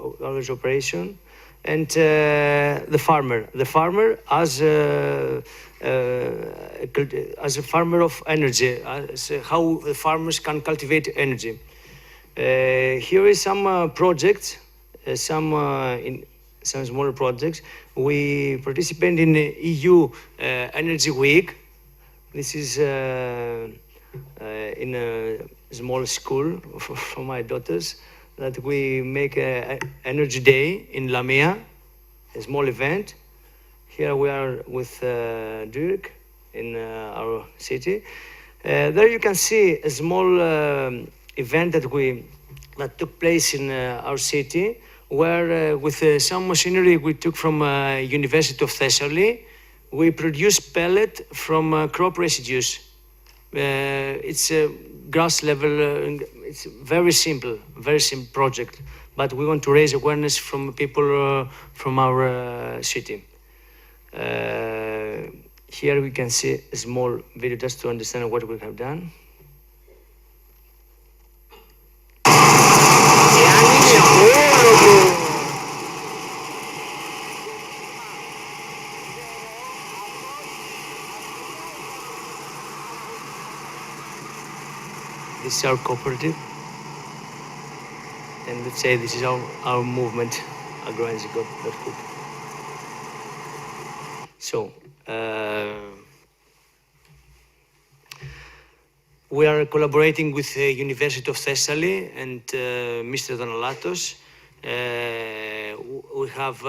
operation. And the farmer as a farmer of energy, how the farmers can cultivate energy. Here is some projects, some smaller projects. We participate in the EU Energy Week. This is in a small school for my daughters, that we make an energy day in Lamia, a small event. Here we are with Dirk in our city. There you can see a small event that took place in our city, where with some machinery we took from University of Thessaly, we produce pellet from crop residues. It's a grass level, it's very simple project, but we want to raise awareness from people from our city. Here we can see a small video just to understand what we have done. This is our cooperative. And let's say this is our movement, agroenergy.group. So, we are collaborating with the University of Thessaly and Mr. Donalatos. We have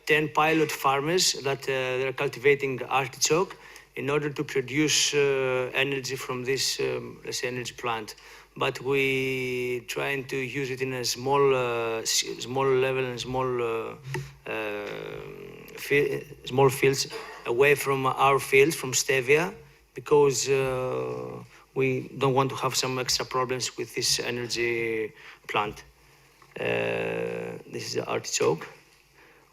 10 pilot farmers that they're cultivating artichoke in order to produce energy from this, let's say, energy plant. But we trying to use it in a small level and small fields away from our fields, from stevia, because we don't want to have some extra problems with this energy plant. This is the artichoke.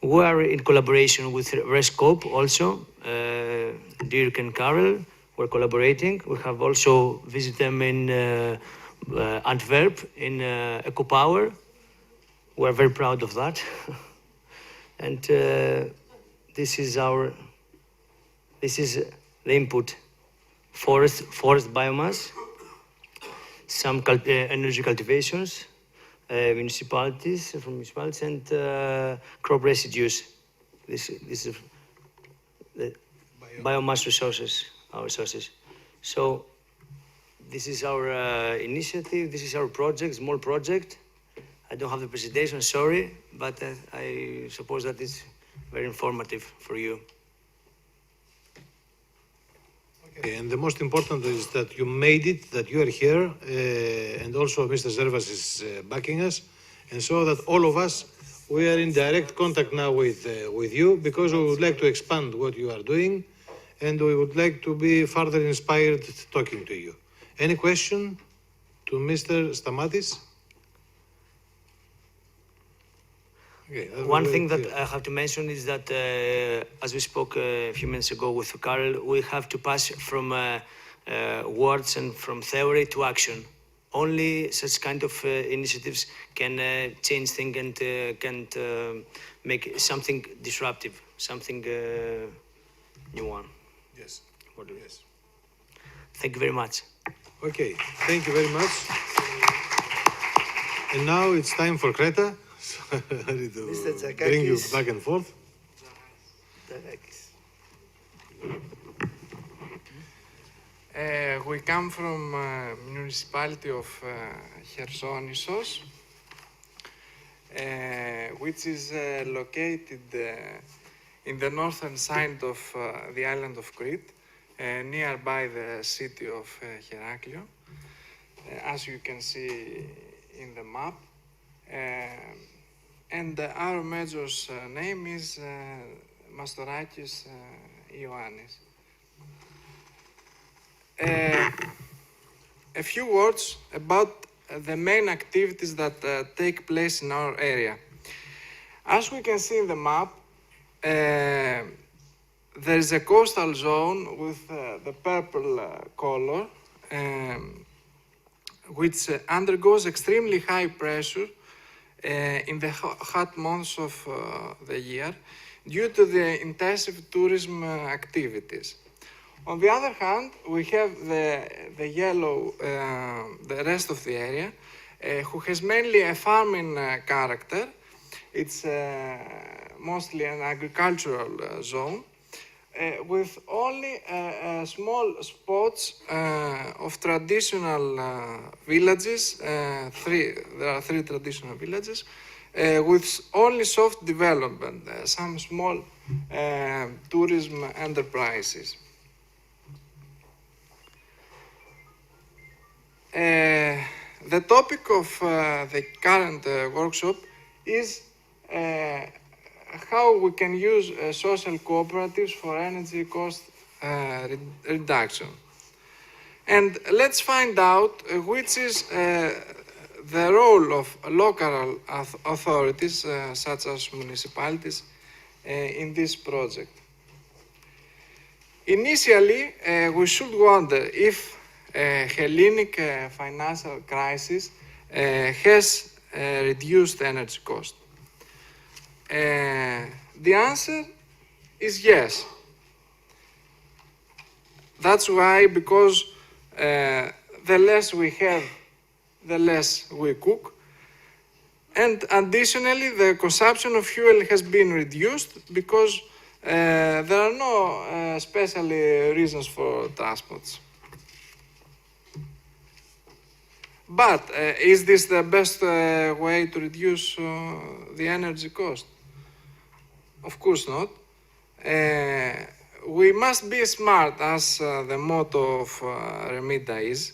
We are in collaboration with Rescope also, Dirk and Karel. We're collaborating. We have also visited them in Antwerp in EcoPower. We're very proud of that. And this is the input: forest biomass, some energy cultivations, municipalities, and crop residues. This is the biomass resources, our resources. So this is our initiative. This is our project, small project. I don't have the presentation, sorry, but I suppose that it's very informative for you. Okay, and the most important is that you made it, that you are here, and also Mr. Zervas is backing us, and so that all of us, we are in direct contact now with you, because we would like to expand what you are doing, and we would like to be further inspired talking to you. Any question to Mr. Stamatis? Okay, one thing that I have to mention is that, as we spoke a few minutes ago with Karel, we have to pass from words and from theory to action. Only such kind of initiatives can change things and can make something disruptive, something new one. Yes. Yes. Thank you very much. Okay, thank you very much. And now it's time for Creta. Sorry to bring you back and forth. We come from municipality of Chersonissos, which is located in the northern side of the island of Crete, nearby the city of Heraklion, as you can see in the map. And our major's name is Mastorakis Ioannis. A few words about the main activities that take place in our area. As we can see in the map, there is a coastal zone with the purple color, which undergoes extremely high pressure in the hot months of the year due to the intensive tourism activities. On the other hand, we have the yellow, the rest of the area, who has mainly a farming character. It's mostly an agricultural zone, with only small spots of traditional villages. There are three traditional villages with only soft development, some small tourism enterprises. The topic of the current workshop is how we can use social cooperatives for energy cost reduction. And let's find out which is the role of local authorities, such as municipalities, in this project. Initially, we should wonder if Hellenic financial crisis has reduced energy cost. The answer is yes. That's why, because the less we have, the less we cook. And additionally, the consumption of fuel has been reduced because there are no special reasons for transports. But is this the best way to reduce the energy cost? Of course not. We must be smart, as the motto of REMIDA is.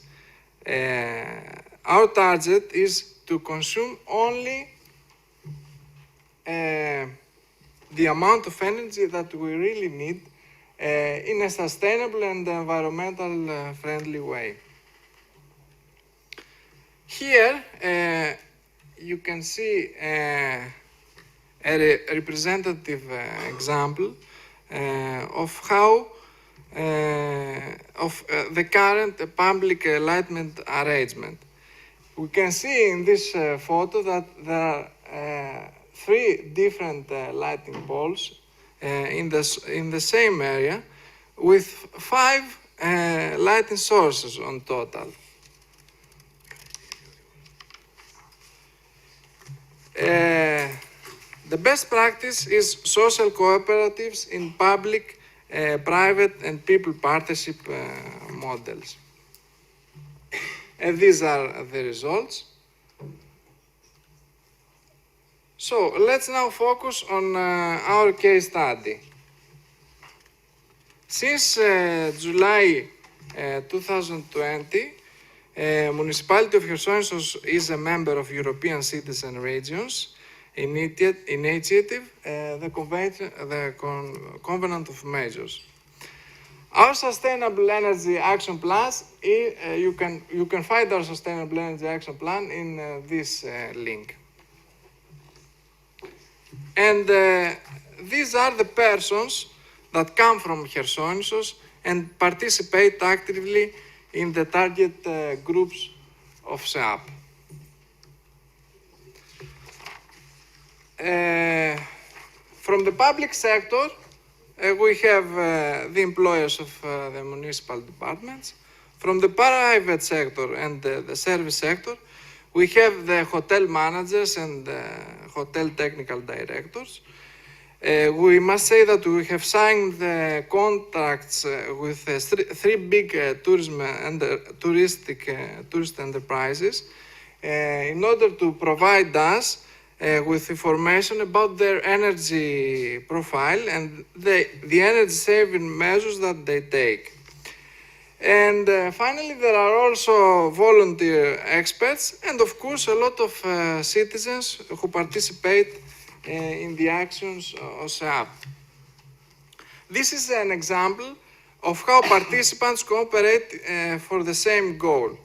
Our target is to consume only the amount of energy that we really need in a sustainable and environmental friendly way. Here you can see a representative example of how the current public lighting arrangement. We can see in this photo that there are 3 different lighting poles in the same area with 5 lighting sources on total. The best practice is social cooperatives in public, private and people partnership models. And these are the results. So let's now focus on our case study. Since July 2020, Municipality of Chersonissos is a member of European Cities and Regions initiative, the Covenant of Measures. Our Sustainable Energy Action Plan, you can find our Sustainable Energy Action Plan in this link. And these are the persons that come from Chersonissos and participate actively in the target groups of SEAP. From the public sector, we have the employers of the municipal departments. From the private sector and the service sector, we have the hotel managers and hotel technical directors. We must say that we have signed the contracts with 3 big tourist enterprises in order to provide us with information about their energy profile and the energy saving measures that they take. And finally, there are also volunteer experts and, of course, a lot of citizens who participate in the actions of SEAP. This is an example of how participants cooperate for the same goal.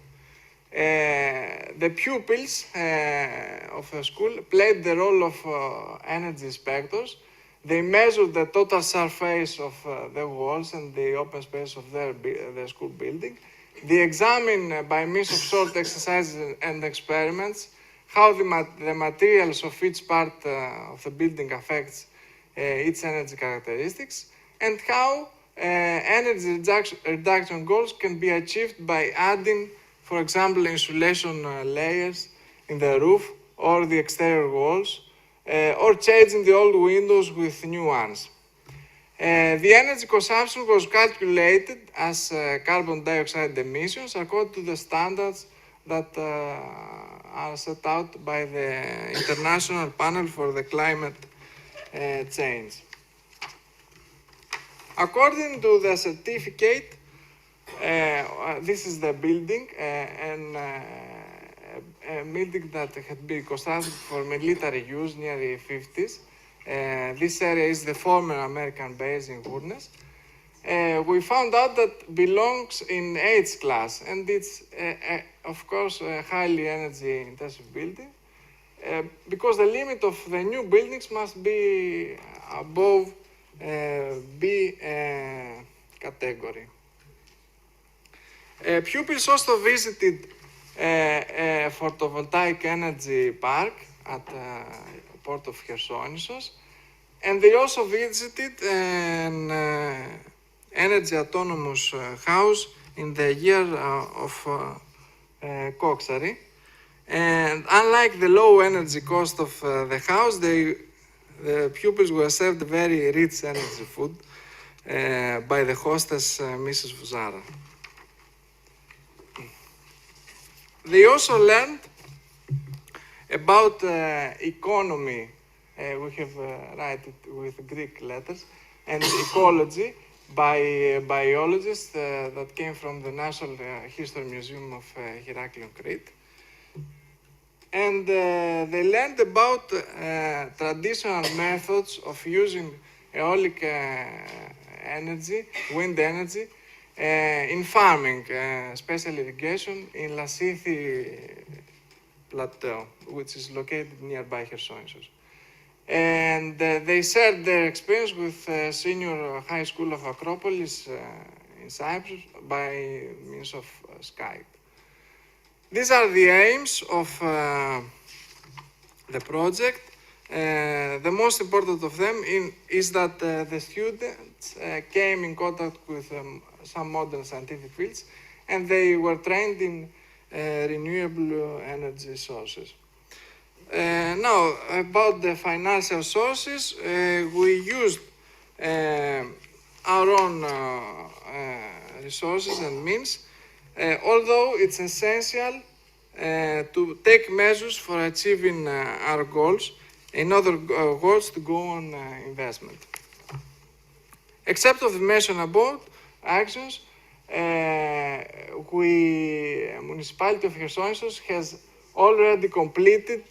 The pupils of the school played the role of energy inspectors. They measured the total surface of the walls and the open space of their school building. They examined by means of short exercises and experiments how the materials of each part of the building affects its energy characteristics, and how energy reduction goals can be achieved by adding, for example, insulation layers in the roof or the exterior walls, or changing the old windows with new ones. The energy consumption was calculated as carbon dioxide emissions according to the standards that are set out by the International Panel for the Climate Change. According to the certificate, this is the building, and a building that had been constructed for military use near the 50s. This area is the former American base in Goodness. We found out that belongs in H class, and it's, of course, a highly energy intensive building, because the limit of the new buildings must be above B category. Pupils also visited a photovoltaic energy park at Port of Chersonissos, and they also visited an energy autonomous house in the year of Koksari. And unlike the low energy cost of the house, the pupils were served very rich energy food by the hostess, Mrs. Fuzara. They also learned about economy, we have write it with Greek letters, and ecology by biologists that came from the National History Museum of Heraklion, Crete. And they learned about traditional methods of using aeolic energy, wind energy, in farming, special irrigation in Lasithi Plateau, which is located nearby Chersonesos. And they shared their experience with Senior High School of Acropolis in Cyprus by means of Skype. These are the aims of the project. The most important of them is that the students came in contact with some modern scientific fields, and they were trained in renewable energy sources. Now, about the financial sources, we used our own resources and means, although it's essential to take measures for achieving our goals, in other words, to go on investment. Except of the mentioned above actions, municipality of Chersonesos has already completed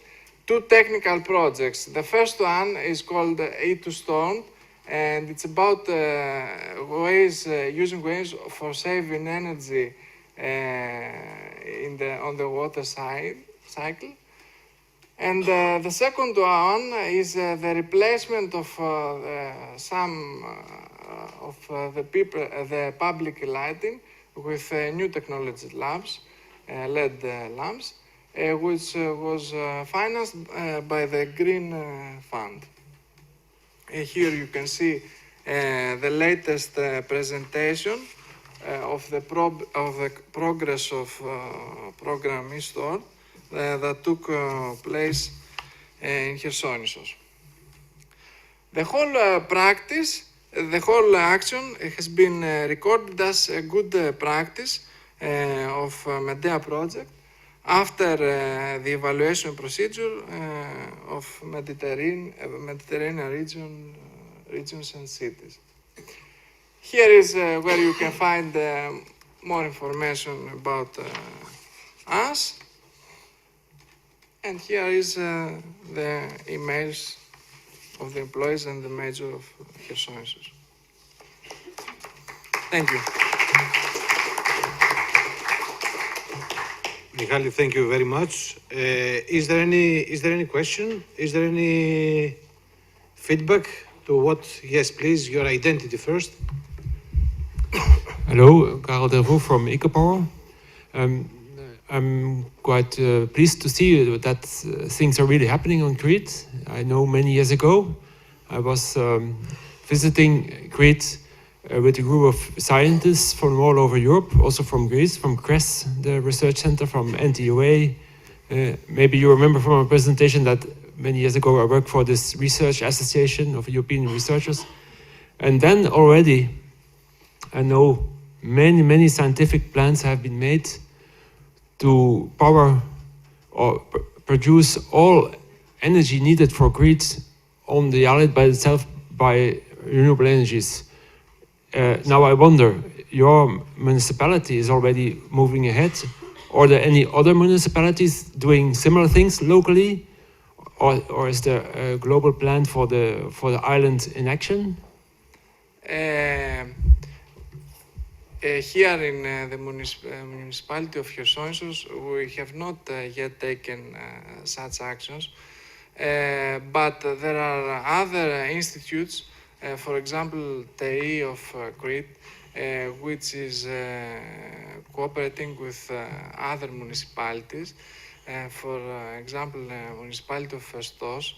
2 technical projects. The first one is called E2 Storm, and it's about using ways for saving energy on the water cycle. And the second one is the replacement of some of the public lighting with new technology lamps, LED lamps, which was financed by the Green Fund. Here you can see the latest presentation of the progress of program E-Store that took place in Chersonesos. The whole practice, the whole action has been recorded as a good practice of Medea project after the evaluation procedure of Mediterranean regions and cities. Here is where you can find more information about us. And here is the emails of the employees and the mayor of Chersonesos. Thank you. Michali, thank you very much. Is there any question? Is there any feedback to what? Yes, please, your identity first. Hello, Karel Dervaux from EcoPower. I'm quite pleased to see that things are really happening on Crete. I know many years ago I was visiting Crete with a group of scientists from all over Europe, also from Greece, from CRES, the research center, from NTUA. Maybe you remember from a presentation that many years ago I worked for this research association of European researchers. And then already I know many scientific plans have been made to power or produce all energy needed for Crete on the island by itself by renewable energies. Now I wonder, your municipality is already moving ahead. Are there any other municipalities doing similar things locally, or is there a global plan for the island in action? Here in the municipality of Chersonesos, we have not yet taken such actions, but there are other institutes, for example, TEI of Crete, which is cooperating with other municipalities, for example, municipality of Festos,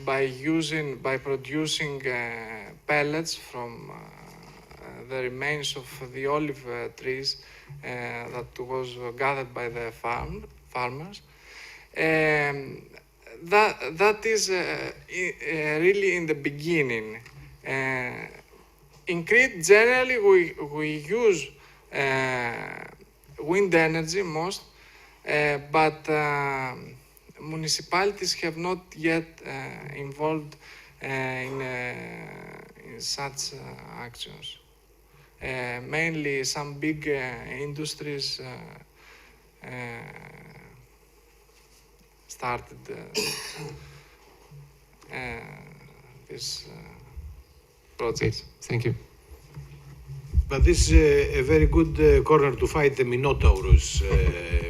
by producing pellets from the remains of the olive trees that was gathered by the farmers, that is really in the beginning. In Crete, generally, we use wind energy most, but municipalities have not yet involved in such actions. Mainly some big industries started this project. Thank you. But this is a very good corner to fight the Minotaurus,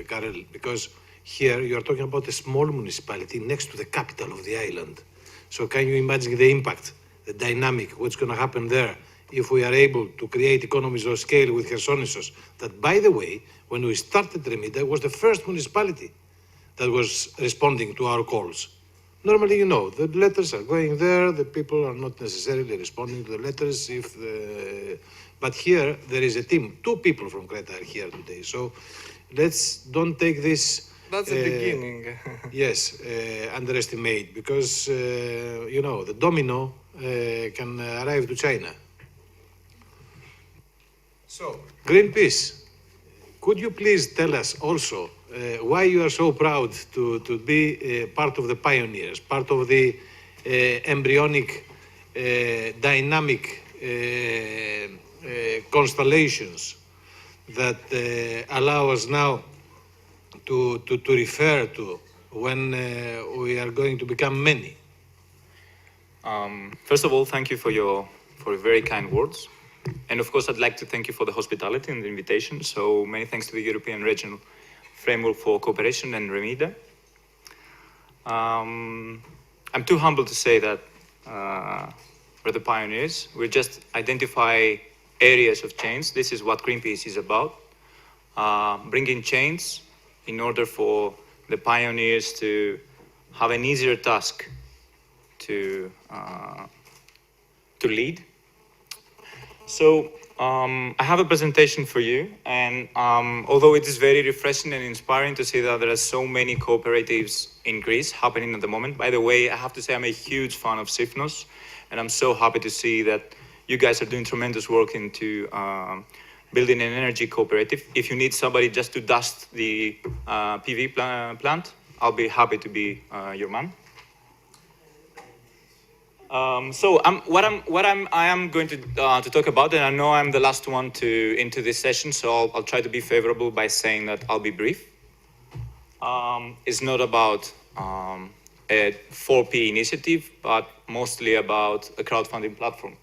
Karel, because here you are talking about a small municipality next to the capital of the island. So can you imagine the impact, the dynamic, what's going to happen there if we are able to create economies of scale with Chersonissos? That, by the way, when we started REMIDA, was the first municipality that was responding to our calls. Normally, you know, the letters are going there, the people are not necessarily responding to the letters. But here, there is a team. 2 people from Crete are here today. So don't take this... That's the beginning. Yes, underestimate, because, you know, the domino can arrive to China. So, Greenpeace, could you please tell us also why you are so proud to be part of the pioneers, part of the embryonic, dynamic constellations that allow us now to refer to when we are going to become many? First of all, thank you for your very kind words. And of course, I'd like to thank you for the hospitality and the invitation. So many thanks to the European Regional Framework for Cooperation and REMIDA. I'm too humble to say that we're the pioneers. We just identify areas of change. This is what Greenpeace is about. Bringing change in order for the pioneers to have an easier task to lead. So I have a presentation for you, and although it is very refreshing and inspiring to see that there are so many cooperatives in Greece happening at the moment. By the way, I have to say I'm a huge fan of Sifnos, and I'm so happy to see that you guys are doing tremendous work into building an energy cooperative. If you need somebody just to dust the PV plant, I'll be happy to be your man. So I am going to talk about, and I know I'm the last one into this session, so I'll try to be favorable by saying that I'll be brief. It's not about a 4P initiative, but mostly about a crowdfunding platform.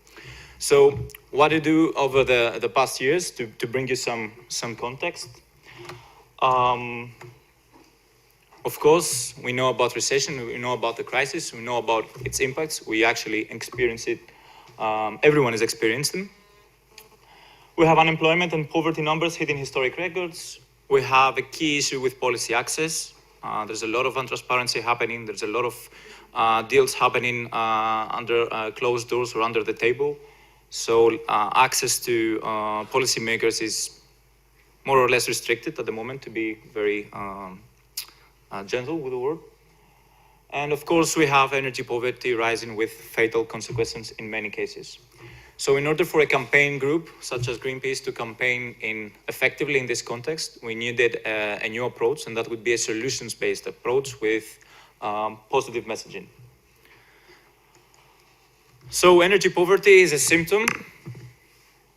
So what I do over the past years to bring you some context. Of course, we know about recession, we know about the crisis, we know about its impacts. We actually experience it. Everyone is experiencing them. We have unemployment and poverty numbers hitting historic records. We have a key issue with policy access. There's a lot of untransparency happening. There's a lot of deals happening under closed doors or under the table. So access to policymakers is more or less restricted at the moment, to be very gentle with the word. And of course, we have energy poverty rising with fatal consequences in many cases. So in order for a campaign group such as Greenpeace to campaign effectively in this context, we needed a new approach, and that would be a solutions-based approach with positive messaging. So energy poverty is a symptom.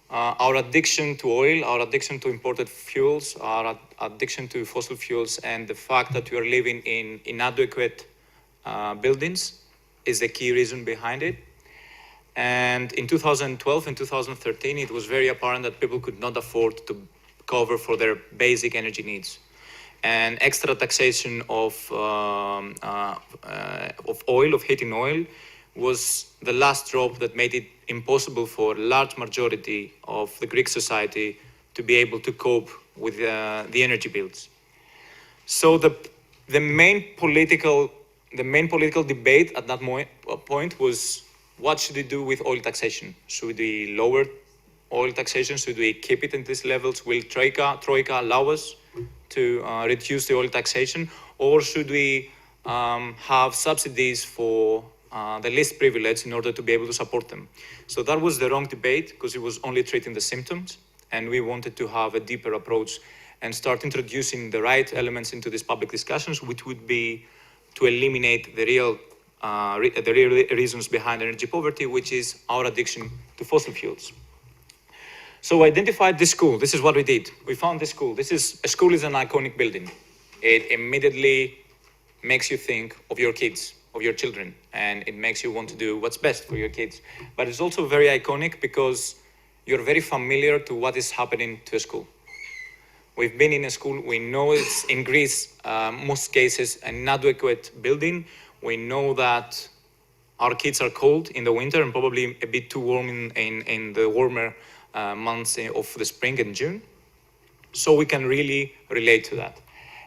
Our addiction to oil, our addiction to imported fuels, our addiction to fossil fuels, and the fact that we are living in inadequate buildings is the key reason behind it. And in 2012 and 2013, it was very apparent that people could not afford to cover for their basic energy needs. And extra taxation of oil, of heating oil, was the last drop that made it impossible for a large majority of the Greek society to be able to cope with the energy bills. So the main political debate at that point was, what should we do with oil taxation? Should we lower oil taxation? Should we keep it at these levels? Will Troika allow us to reduce the oil taxation? or should we have subsidies for the least privileged in order to be able to support them? So that was the wrong debate because it was only treating the symptoms, and we wanted to have a deeper approach and start introducing the right elements into these public discussions, which would be to eliminate the real reasons behind energy poverty, which is our addiction to fossil fuels. So we identified this school. This is what we did. We found this school. A school is an iconic building. It immediately makes you think of your kids, of your children, and it makes you want to do what's best for your kids. But it's also very iconic because you're very familiar to what is happening to a school. We've been in a school. We know it's in Greece, most cases, an inadequate building. We know that our kids are cold in the winter and probably a bit too warm in the warmer months of the spring and June. So we can really relate to that.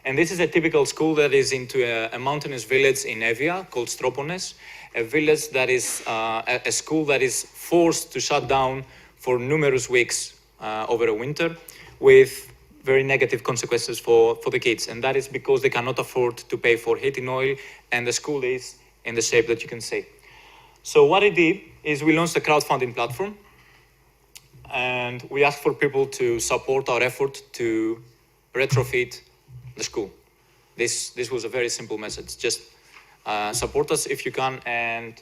And this is a typical school that is into a mountainous village in Evia called Stropones, a village that is a school that is forced to shut down for numerous weeks over a winter with very negative consequences for the kids. And that is because they cannot afford to pay for heating oil, and the school is in the shape that you can see. So what I did is we launched a crowdfunding platform, and we asked for people to support our effort to retrofit the school. This was a very simple message. Just support us if you can, and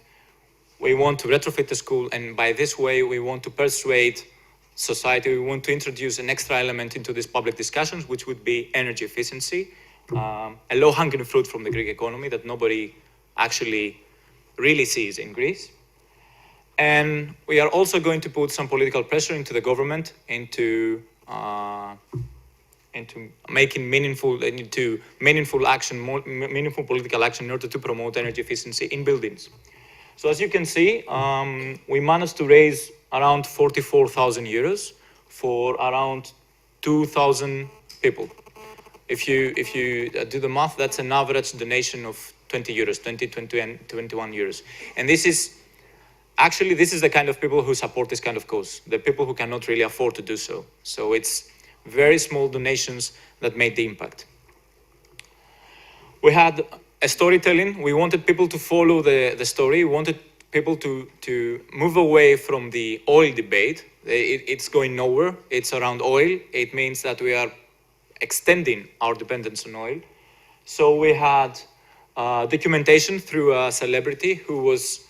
we want to retrofit the school, and by this way we want to persuade society, we want to introduce an extra element into these public discussions, which would be energy efficiency, a low-hanging fruit from the Greek economy that nobody actually really sees in Greece. And we are also going to put some political pressure into the government into making meaningful action, meaningful political action in order to promote energy efficiency in buildings. So as you can see, we managed to raise around 44,000 euros for around 2,000 people. If you do the math, that's an average donation of 20 euros, 20 and 21 euros. And this is the kind of people who support this kind of cause, the people who cannot really afford to do so. So it's very small donations that made the impact. We had a storytelling. We wanted people to follow the story. We wanted people to move away from the oil debate. It's going nowhere. It's around oil. It means that we are extending our dependence on oil. So we had documentation through a celebrity who was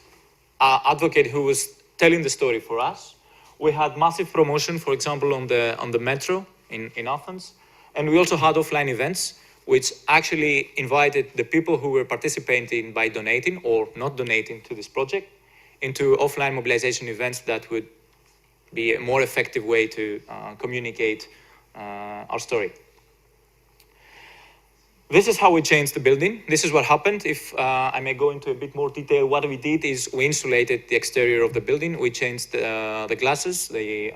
advocate who was telling the story for us. We had massive promotion, for example, on the metro in Athens. And we also had offline events, which actually invited the people who were participating by donating or not donating to this project into offline mobilization events that would be a more effective way to communicate our story. This is how we changed the building. This is what happened. If I may go into a bit more detail, what we did is we insulated the exterior of the building. We changed the glasses to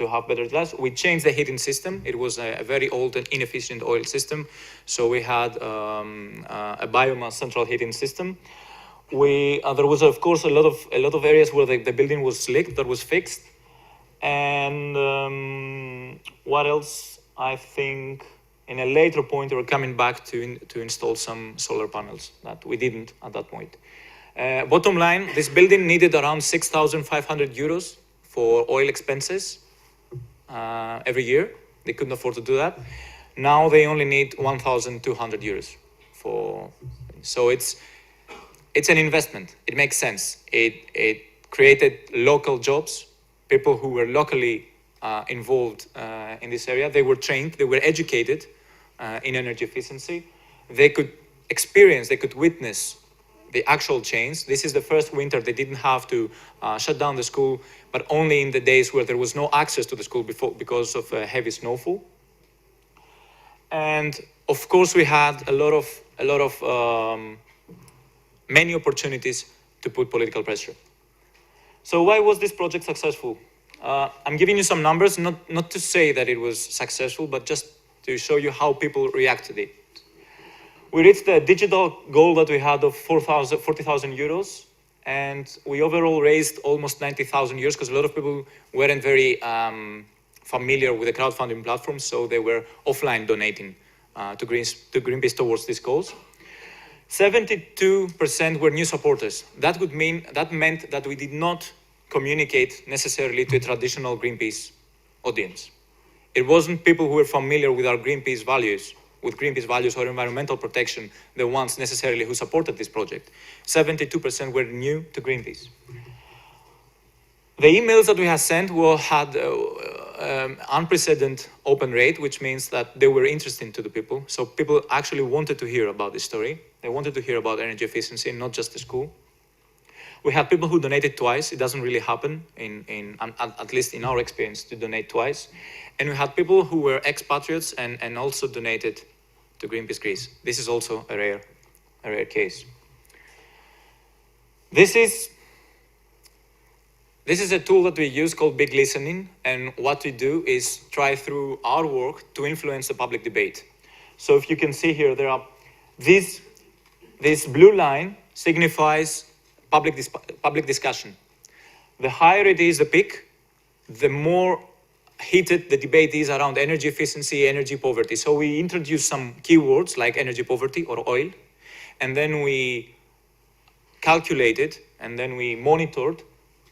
have better glass. We changed the heating system. It was a very old and inefficient oil system. So we had a biomass central heating system. There was, of course, a lot of areas where the building was leaked that was fixed. And what else? I think in a later point, we're coming back to install some solar panels that we didn't at that point. Bottom line, this building needed around 6,500 euros for oil expenses every year. They couldn't afford to do that. Now they only need 1,200 euros for. So it's an investment. It makes sense. It created local jobs, people who were locally involved in this area. They were trained, they were educated in energy efficiency. They could experience, they could witness the actual change. This is the first winter they didn't have to shut down the school, but only in the days where there was no access to the school because of heavy snowfall. And of course, we had a lot of many opportunities to put political pressure. So why was this project successful? I'm giving you some numbers, not to say that it was successful, but just to show you how people reacted to it. We reached the digital goal that we had of 40,000 euros, and we overall raised almost 90,000 euros because a lot of people weren't very familiar with the crowdfunding platform, so they were offline donating to Greenpeace towards these goals. 72% were new supporters. That meant that we did not communicate necessarily to a traditional Greenpeace audience. It wasn't people who were familiar with our Greenpeace values, or environmental protection, the ones necessarily who supported this project. 72% were new to Greenpeace. The emails that we have sent had unprecedented open rate, which means that they were interesting to the people. So people actually wanted to hear about this story. They wanted to hear about energy efficiency, not just the school. We had people who donated twice. It doesn't really happen, at least in our experience, to donate twice. And we had people who were expatriates and also donated to Greenpeace Greece. This is also a rare case. This is a tool that we use called Big Listening, and what we do is try through our work to influence the public debate. So if you can see here, there are this blue line signifies public discussion. The higher it is the peak, the more heated the debate is around energy efficiency, energy poverty. So we introduced some keywords like energy poverty or oil, and then we calculated and then we monitored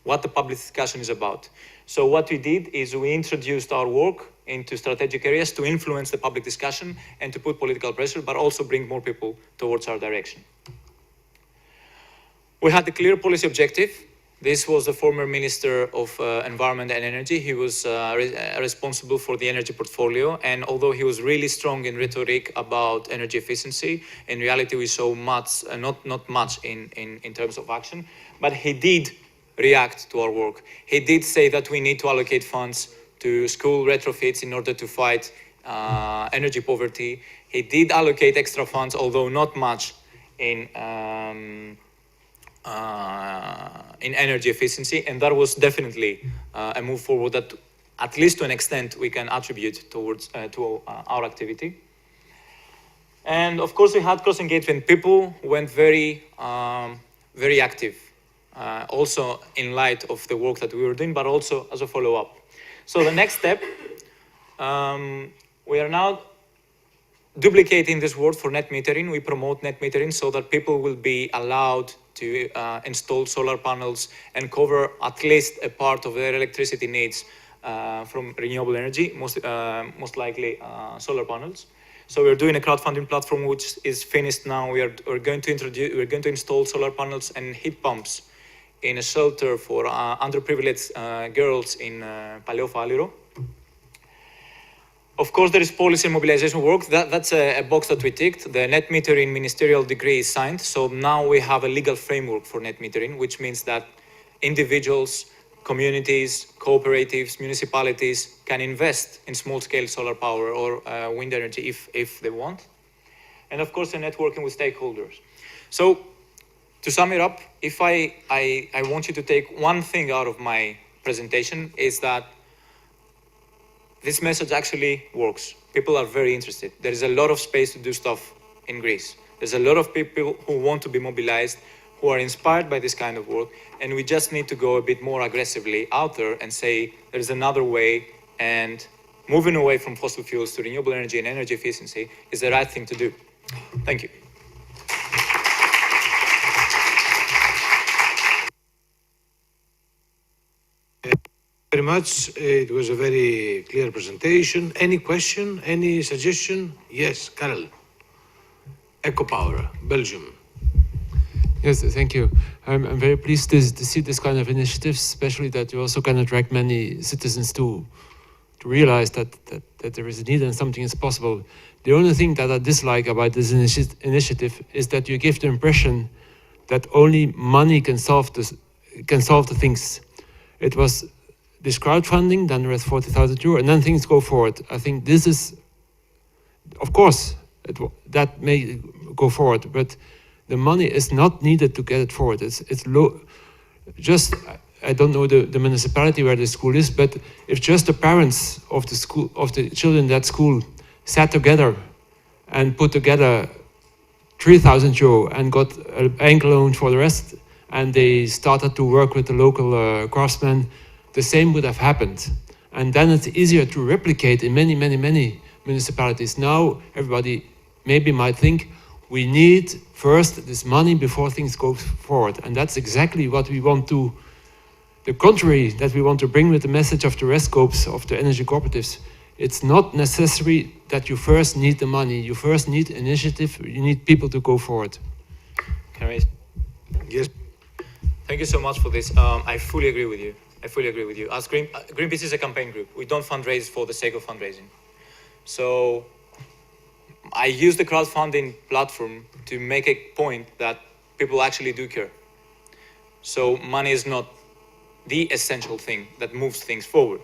what the public discussion is about. So what we did is we introduced our work into strategic areas to influence the public discussion and to put political pressure, but also bring more people towards our direction. We had a clear policy objective. This was the former Minister of Environment and Energy. He was responsible for the energy portfolio, and although he was really strong in rhetoric about energy efficiency, in reality we saw not much in terms of action, but he did react to our work. He did say that we need to allocate funds to school retrofits in order to fight energy poverty. He did allocate extra funds, although not much in energy efficiency, and that was definitely a move forward that, at least to an extent, we can attribute towards to our activity. And of course, we had cross-engagement. People went very active, also in light of the work that we were doing, but also as a follow-up. So the next step, we are now duplicating this work for net metering. We promote net metering so that people will be allowed to install solar panels and cover at least a part of their electricity needs from renewable energy, most likely solar panels. So we're doing a crowdfunding platform which is finished now. We're going to install solar panels and heat pumps in a shelter for underprivileged girls in Paleo Faliro. Of course, there is policy and mobilization work. That's a box that we ticked. The net metering ministerial decree is signed. So now we have a legal framework for net metering, which means that individuals, communities, cooperatives, municipalities can invest in small-scale solar power or wind energy if they want. And of course, the networking with stakeholders. So to sum it up, if I want you to take one thing out of my presentation, is that this message actually works. People are very interested. There is a lot of space to do stuff in Greece. There's a lot of people who want to be mobilized, who are inspired by this kind of work, and we just need to go a bit more aggressively out there and say there's another way, and moving away from fossil fuels to renewable energy and energy efficiency is the right thing to do. Thank you. Very much. It was a very clear presentation. Any question? Any suggestion? Yes, Karel. Eco Power, Belgium. Yes, thank you. I'm very pleased to see this kind of initiatives, especially that you also can attract many citizens to realize that there is a need and something is possible. The only thing that I dislike about this initiative is that you give the impression that only money can solve the things. It was this crowdfunding, then there is 40,000 euro, and then things go forward. I think this is, of course, that may go forward, but the money is not needed to get it forward. It's low. Just, I don't know the municipality where the school is, but if just the parents of the school, of the children in that school sat together and put together 3,000 euro and got a bank loan for the rest, and they started to work with the local craftsmen, the same would have happened. And then it's easier to replicate in many municipalities. Now everybody maybe might think we need first this money before things go forward. And that's exactly what we want to, the contrary that we want to bring with the message of the RESCOPs, of the energy cooperatives. It's not necessary that you first need the money. You first need initiative. You need people to go forward. Can I? Yes. Thank you so much for this. I fully agree with you. I fully agree with you. As Greenpeace is a campaign group. We don't fundraise for the sake of fundraising. So I use the crowdfunding platform to make a point that people actually do care. So money is not the essential thing that moves things forward.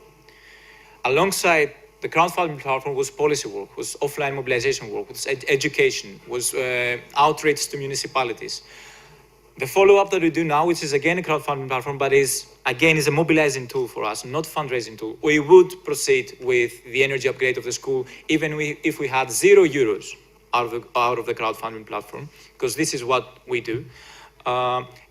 Alongside the crowdfunding platform was policy work, was offline mobilization work, was education, was outreach to municipalities. The follow-up that we do now, which is again a crowdfunding platform, but is a mobilizing tool for us, not fundraising tool. We would proceed with the energy upgrade of the school, even if we had €0 out of the crowdfunding platform, because this is what we do.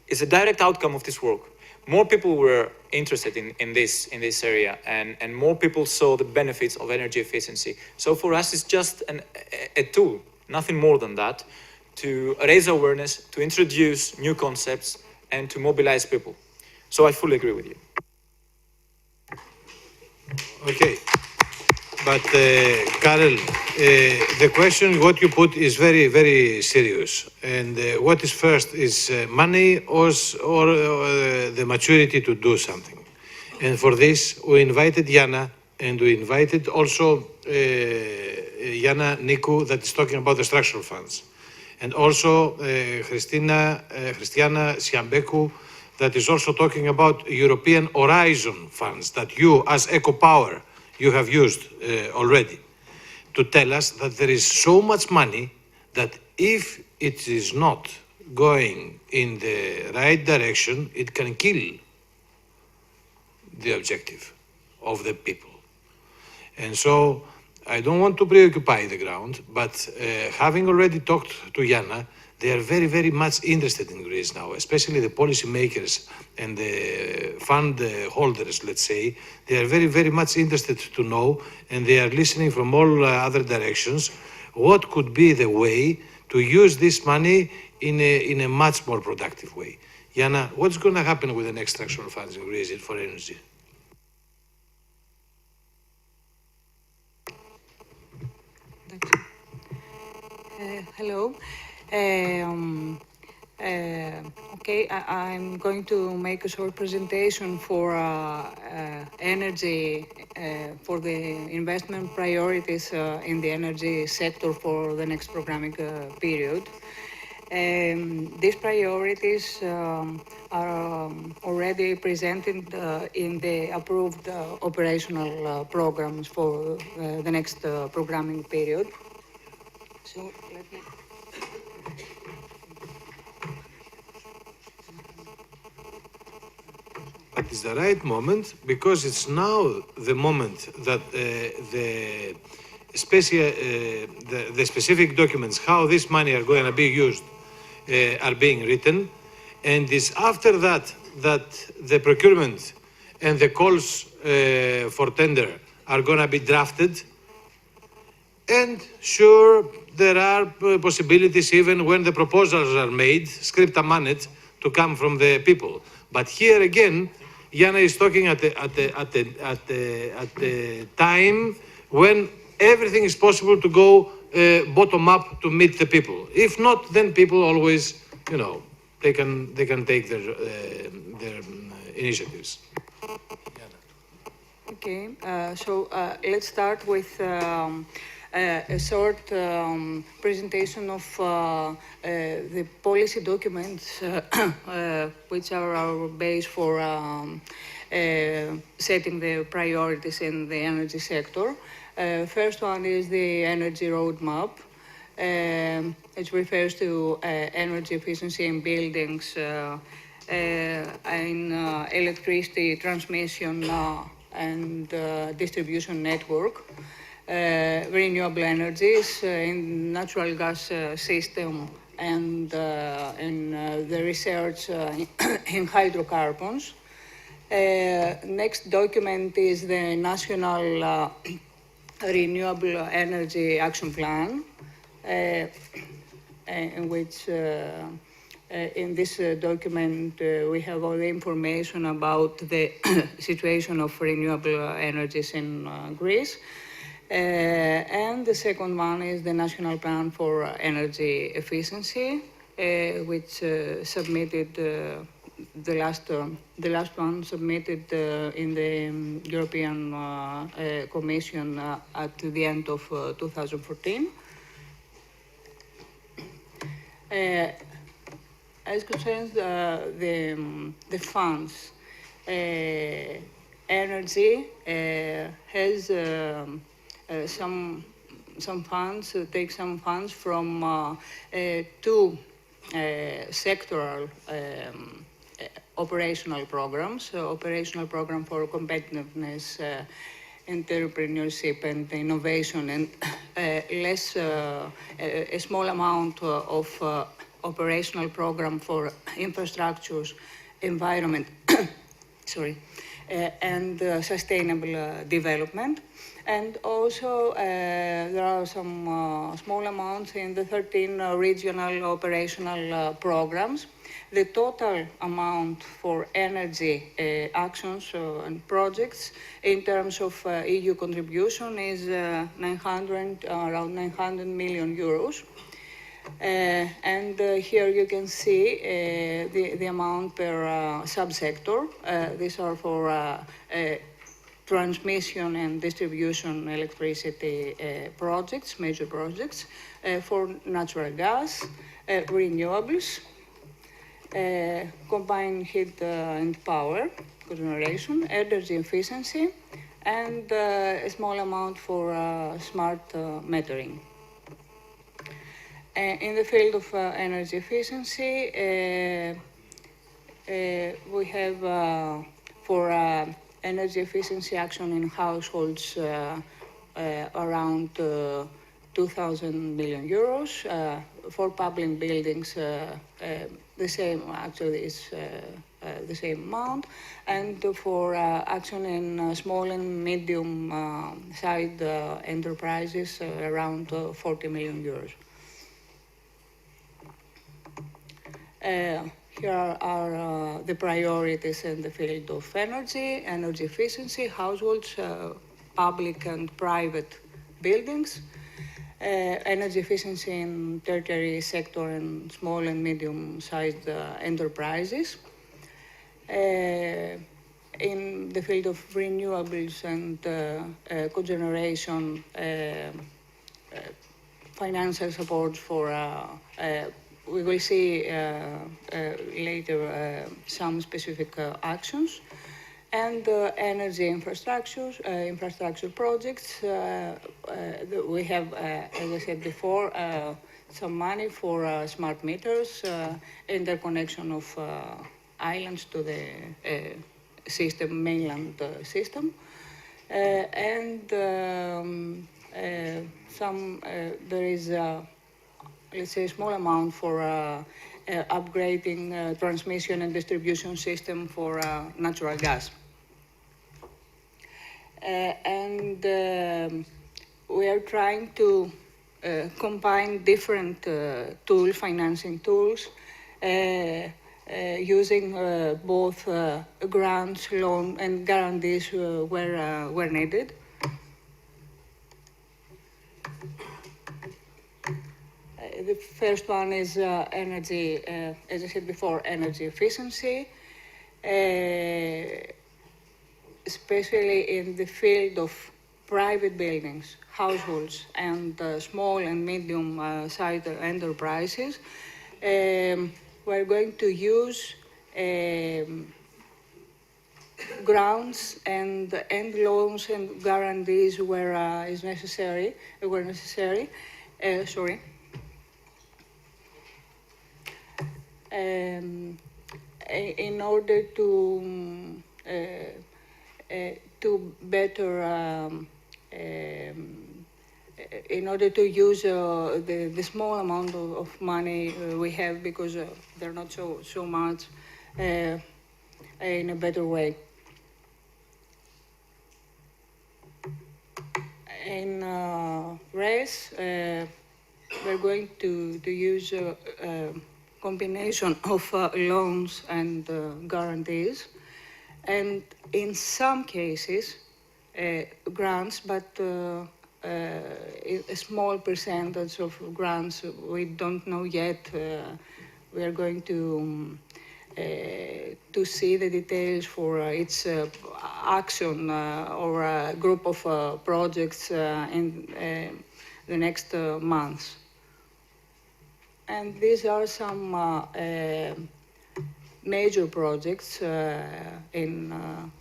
It's a direct outcome of this work. More people were interested in this area, and more people saw the benefits of energy efficiency. So for us, it's just a tool, nothing more than that, to raise awareness, to introduce new concepts, and to mobilize people. So I fully agree with you. Okay. But, Karel, the question, what you put is very, very serious. And what is first is money or the maturity to do something. And for this, we invited Jana, and we invited also Jana Niku, that is talking about the structural funds. And also Christiana Siambeku, that is also talking about European Horizon funds that you, as EcoPower, you have used already, to tell us that there is so much money that if it is not going in the right direction, it can kill the objective of the people. And so I don't want to preoccupy the ground, but having already talked to Jana, they are very, very much interested in Greece now, especially the policy makers and the fund holders, let's say. They are very, very much interested to know, and they are listening from all other directions, what could be the way to use this money in a much more productive way. Jana, what's going to happen with the next structural funds in Greece for energy? Hello. Okay, I'm going to make a short presentation for energy, for the investment priorities in the energy sector for the next programming period. These priorities are already presented in the approved operational programs for the next programming period. So let me... But it's the right moment, because it's now the moment that the specific documents, how this money are going to be used, are being written, and it's after that that the procurement and the calls for tender are going to be drafted. And sure, there are possibilities even when the proposals are made, scripta manet, to come from the people. But here again, Jana is talking at the time when everything is possible to go bottom up to meet the people. If not, then people always, you know, they can take their initiatives. Okay, so let's start with a short presentation of the policy documents which are our base for setting the priorities in the energy sector. First one is the energy roadmap. It refers to energy efficiency in buildings, in electricity transmission and distribution network. Renewable energies in natural gas system and in the research in hydrocarbons. Next document is the national renewable energy action plan, in which in this document we have all the information about the situation of renewable energies in Greece. And the second one is the National Plan for Energy Efficiency, which submitted the last one submitted in the European Commission at the end of 2014. As concerns the funds, energy has some funds, take some funds from two sectoral operational programs, operational program for competitiveness, entrepreneurship and innovation, and a small amount of operational program for infrastructures, environment, and sustainable development. And also there are some small amounts in the 13 regional operational programs. The total amount for energy actions and projects in terms of EU contribution is around 900 million euros. And here you can see the amount per subsector. These are for transmission and distribution electricity projects, major projects, for natural gas, renewables, combined heat and power generation, energy efficiency, and a small amount for smart metering. In the field of energy efficiency, we have for energy efficiency action in households around 2,000 million euros. For public buildings, the same, actually is the same amount. And for action in small and medium sized enterprises, around 40 million euros. Here are the priorities in the field of energy efficiency, households, public and private buildings, energy efficiency in tertiary sector and small and medium-sized enterprises. In the field of renewables and cogeneration, financial support for we will see later some specific actions. And energy infrastructure projects. We have, as I said before, some money for smart meters, interconnection of islands to the system, mainland system, and there is let's say a small amount for upgrading transmission and distribution system for natural gas. And we are trying to combine different financing tools, using both grants, loan, and guarantees where needed. The first one is energy, as I said before, energy efficiency, especially in the field of private buildings, households, and small and medium-sized enterprises. We're going to use grants and loans and guarantees where necessary. In order to better in order to use the small amount of money we have, because they're not so much, in a better way. in RES, we're going to use a combination of loans and guarantees, and in some cases, grants, but a small percentage of grants we don't know yet. We are going to see the details for its action or a group of projects in the next months. And these are some major projects in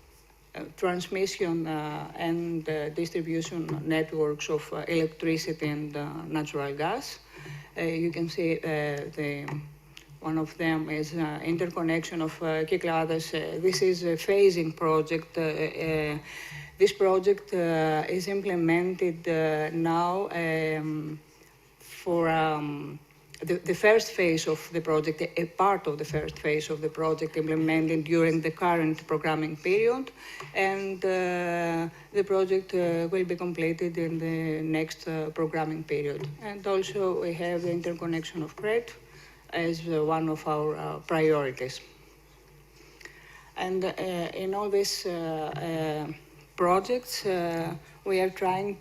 transmission and distribution networks of electricity and natural gas. You can see one of them is interconnection of Kykladas. This is a phasing project. This project is implemented now for the first phase of the project, a part of the first phase of the project implemented during the current programming period, and the project will be completed in the next programming period. And also we have the interconnection of Crete as one of our priorities. And in all these projects, we are trying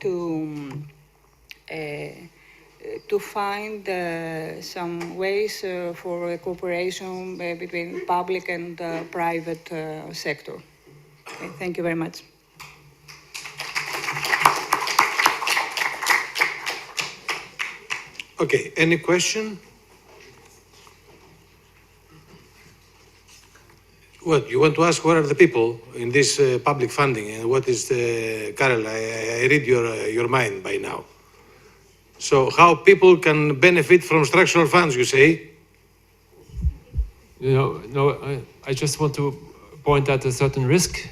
to find some ways for cooperation between public and private sector. Okay, thank you very much. Okay, any question? What, you want to ask where are the people in this public funding, and what is the, Karel, I read your mind by now. So how people can benefit from structural funds, you say? No, I just want to point out a certain risk.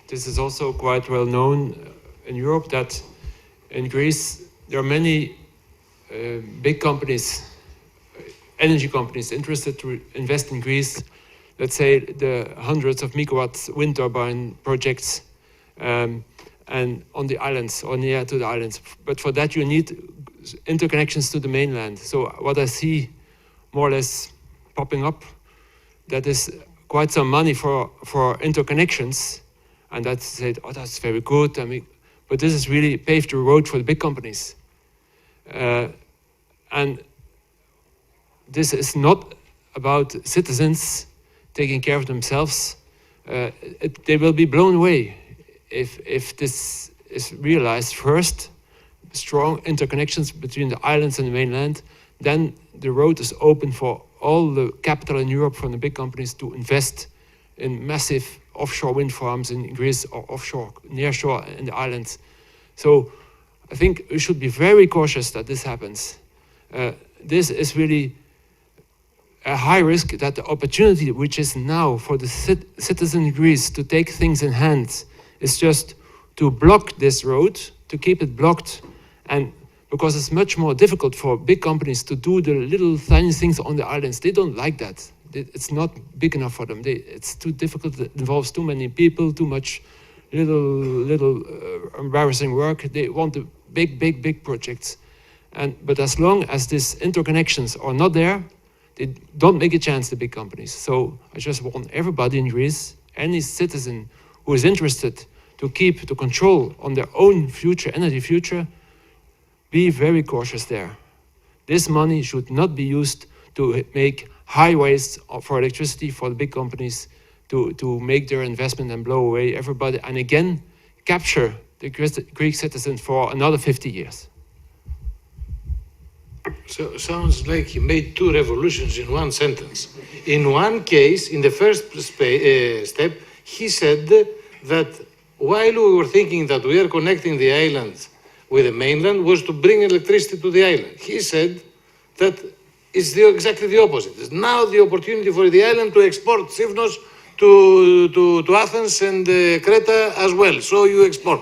This is also quite well known in Europe that in Greece there are many big companies, energy companies interested to invest in Greece. Let's say the hundreds of megawatts wind turbine projects and on the islands or near to the islands. But for that you need interconnections to the mainland. So what I see more or less popping up, that is quite some money for interconnections, and that's said, oh, that's very good. I mean, but this is really paved the road for the big companies. And this is not about citizens taking care of themselves. They will be blown away if this is realized first. Strong interconnections between the islands and the mainland, then the road is open for all the capital in Europe from the big companies to invest in massive offshore wind farms in Greece or offshore, nearshore in the islands. So I think we should be very cautious that this happens. This is really a high risk that the opportunity which is now for the citizen in Greece to take things in hand is just to block this road, to keep it blocked. And because it's much more difficult for big companies to do the little tiny things on the islands, they don't like that. It's not big enough for them. It's too difficult. It involves too many people, too much little embarrassing work. They want the big projects. But as long as these interconnections are not there, they don't make a chance, the big companies. So I just want everybody in Greece, any citizen who is interested to keep the control on their own future, energy future, be very cautious there. This money should not be used to make highways for electricity for the big companies to make their investment and blow away everybody, and again, capture the Greek citizens for another 50 years. So sounds like he made two revolutions in one sentence. In one case, in the first step, he said that while we were thinking that we are connecting the islands with the mainland was to bring electricity to the island. He said that it's exactly the opposite. It's now the opportunity for the island to export Sifnos to Athens and Crete as well. So you export.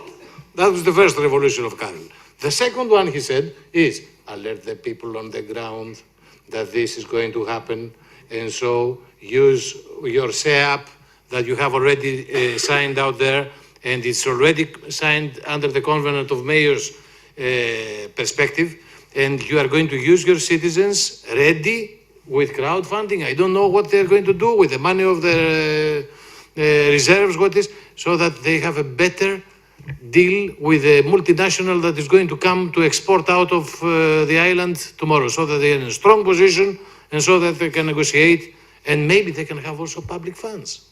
That was the first revolution of Karel. The second one, he said, is alert the people on the ground that this is going to happen, and so use your SEAP that you have already signed out there, and it's already signed under the Covenant of Mayors perspective, and you are going to use your citizens ready with crowdfunding. I don't know what they're going to do with the money of the reserves, so that they have a better deal with a multinational that is going to come to export out of the island tomorrow, so that they are in a strong position and so that they can negotiate, and maybe they can have also public funds.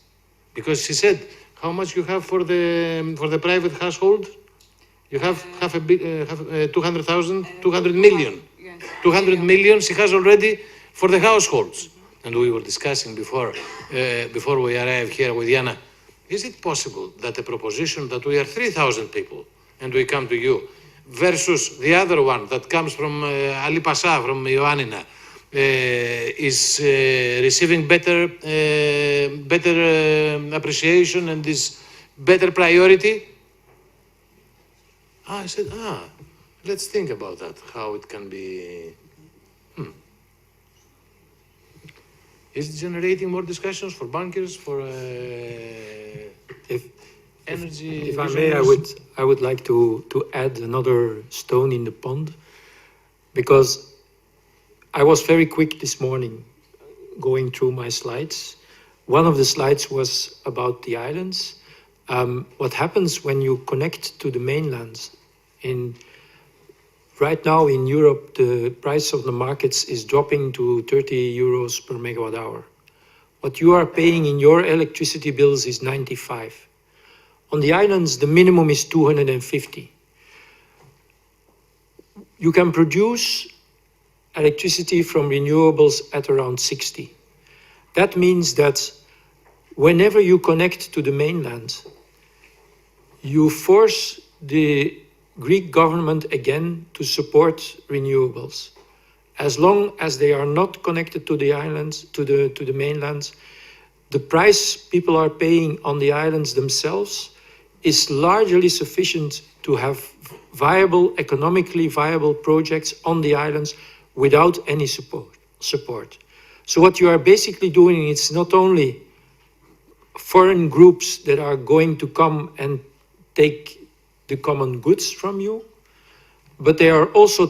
Because she said, how much you have for the private household? You have 200,000, 200 million. 200 million she has already for the households. And we were discussing before we arrived here with Yana, is it possible that a proposition that we are 3,000 people and we come to you versus the other one that comes from Ali Pasha, from Ioannina, is receiving better appreciation and is better priority? I said, let's think about that, how it can be. Is it generating more discussions for bankers, for energy? If I may, I would like to add another stone in the pond, because I was very quick this morning going through my slides. One of the slides was about the islands. What happens when you connect to the mainland? Right now in Europe, the price of the markets is dropping to 30 euros per megawatt hour. What you are paying in your electricity bills is 95. On the islands, the minimum is 250. You can produce electricity from renewables at around 60. That means that whenever you connect to the mainland, you force the Greek government again to support renewables. As long as they are not connected to the islands, to the mainlands, the price people are paying on the islands themselves is largely sufficient to have economically viable projects on the islands without any support. So what you are basically doing is not only foreign groups that are going to come and take the common goods from you, but they are also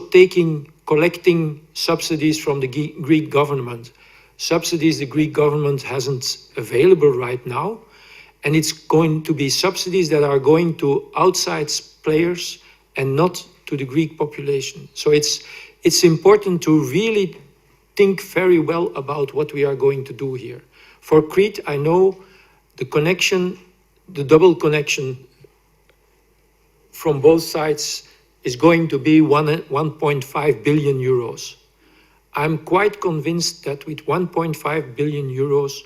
collecting subsidies from the Greek government. Subsidies the Greek government hasn't available right now, and it's going to be subsidies that are going to outside players and not to the Greek population. So it's important to really think very well about what we are going to do here. For Crete, I know the double connection from both sides is going to be 1.5 billion euros. I'm quite convinced that with 1.5 billion euros,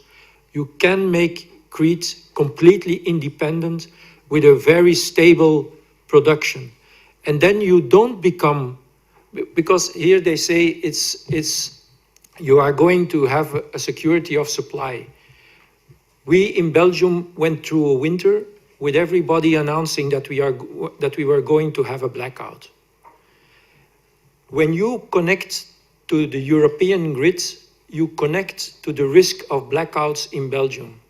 you can make Crete completely independent with a very stable production. And then you don't become, because here they say you are going to have a security of supply. We in Belgium went through a winter with everybody announcing that we were going to have a blackout. When you connect to the European grid, you connect to the risk of blackouts in Belgium.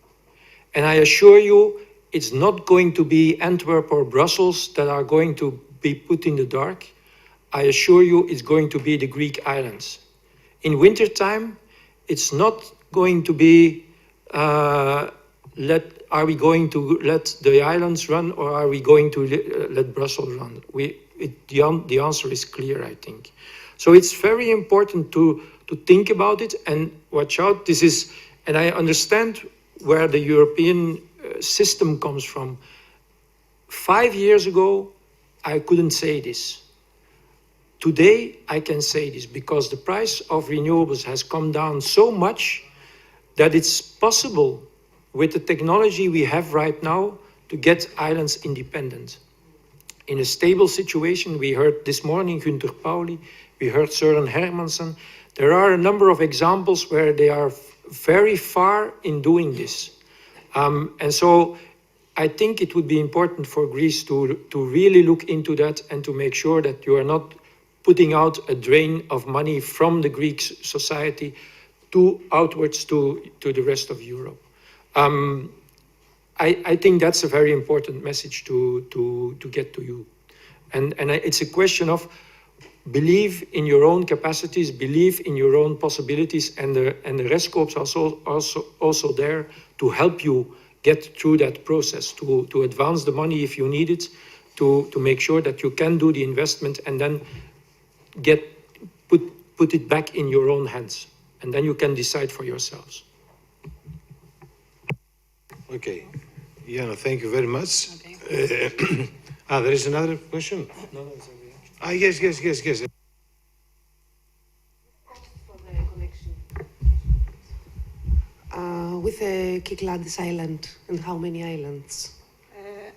And I assure you, it's not going to be Antwerp or Brussels that are going to be put in the dark. I assure you, it's going to be the Greek islands. In wintertime, it's not going to be are we going to let the islands run, or are we going to let Brussels run? The answer is clear, I think. So it's very important to think about it and watch out. And I understand where the European system comes from. 5 years ago, I couldn't say this. Today, I can say this because the price of renewables has come down so much that it's possible with the technology we have right now to get islands independent. In a stable situation, we heard this morning Günther Pauli, we heard Søren Hermansen. There are a number of examples where they are very far in doing this. And so I think it would be important for Greece to really look into that and to make sure that you are not putting out a drain of money from the Greek society outwards to the rest of Europe. I think that's a very important message to get to you. And it's a question of believe in your own capacities, believe in your own possibilities, and the RESCOPs are also there to help you get through that process, to advance the money if you need it, to make sure that you can do the investment and then put it back in your own hands. And then you can decide for yourselves. Okay. Yana, thank you very much. There is another question? No, it's a reaction. Yes. With Kykladas Island, and how many islands?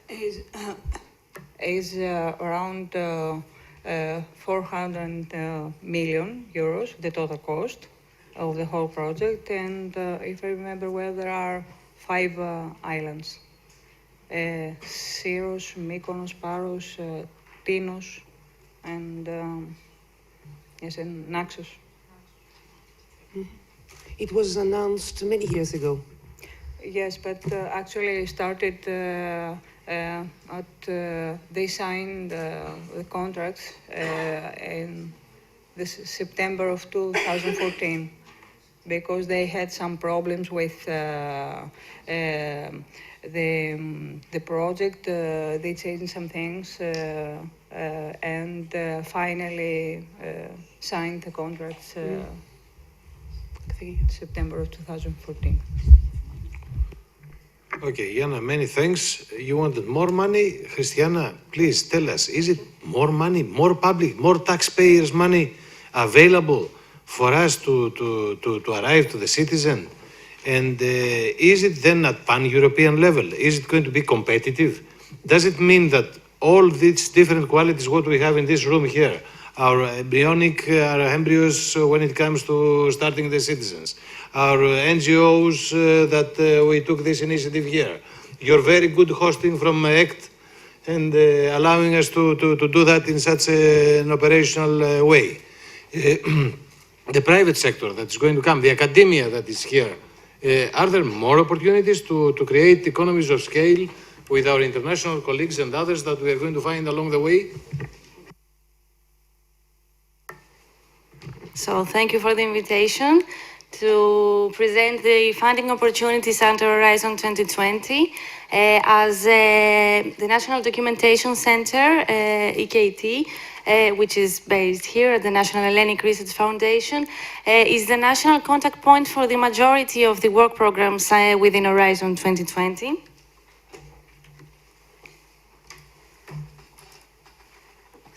Is around 400 million euros, the total cost of the whole project. And if I remember well, there are 5 islands. Syros, Mykonos, Paros, Tinos, and and Naxos. It was announced many years ago. Yes, but actually started they signed the contracts in this September of 2014 because they had some problems with the project. They changed some things and finally signed the contracts September of 2014. Okay, Yana, many thanks. You wanted more money? Christiana, please tell us, is it more money, more public, more taxpayers' money available for us to arrive to the citizen? And is it then at pan-European level? Is it going to be competitive? Does it mean that all these different qualities, what we have in this room here, our embryonic, our embryos when it comes to starting the citizens, our NGOs that we took this initiative here, your very good hosting from ECT and allowing us to do that in such an operational way. The private sector that is going to come, the academia that is here, are there more opportunities to create economies of scale with our international colleagues and others that we are going to find along the way? So thank you for the invitation to present the funding opportunities under Horizon 2020. As the National Documentation Center, EKT, which is based here at the National Hellenic Research Foundation, is the national contact point for the majority of the work programs within Horizon 2020.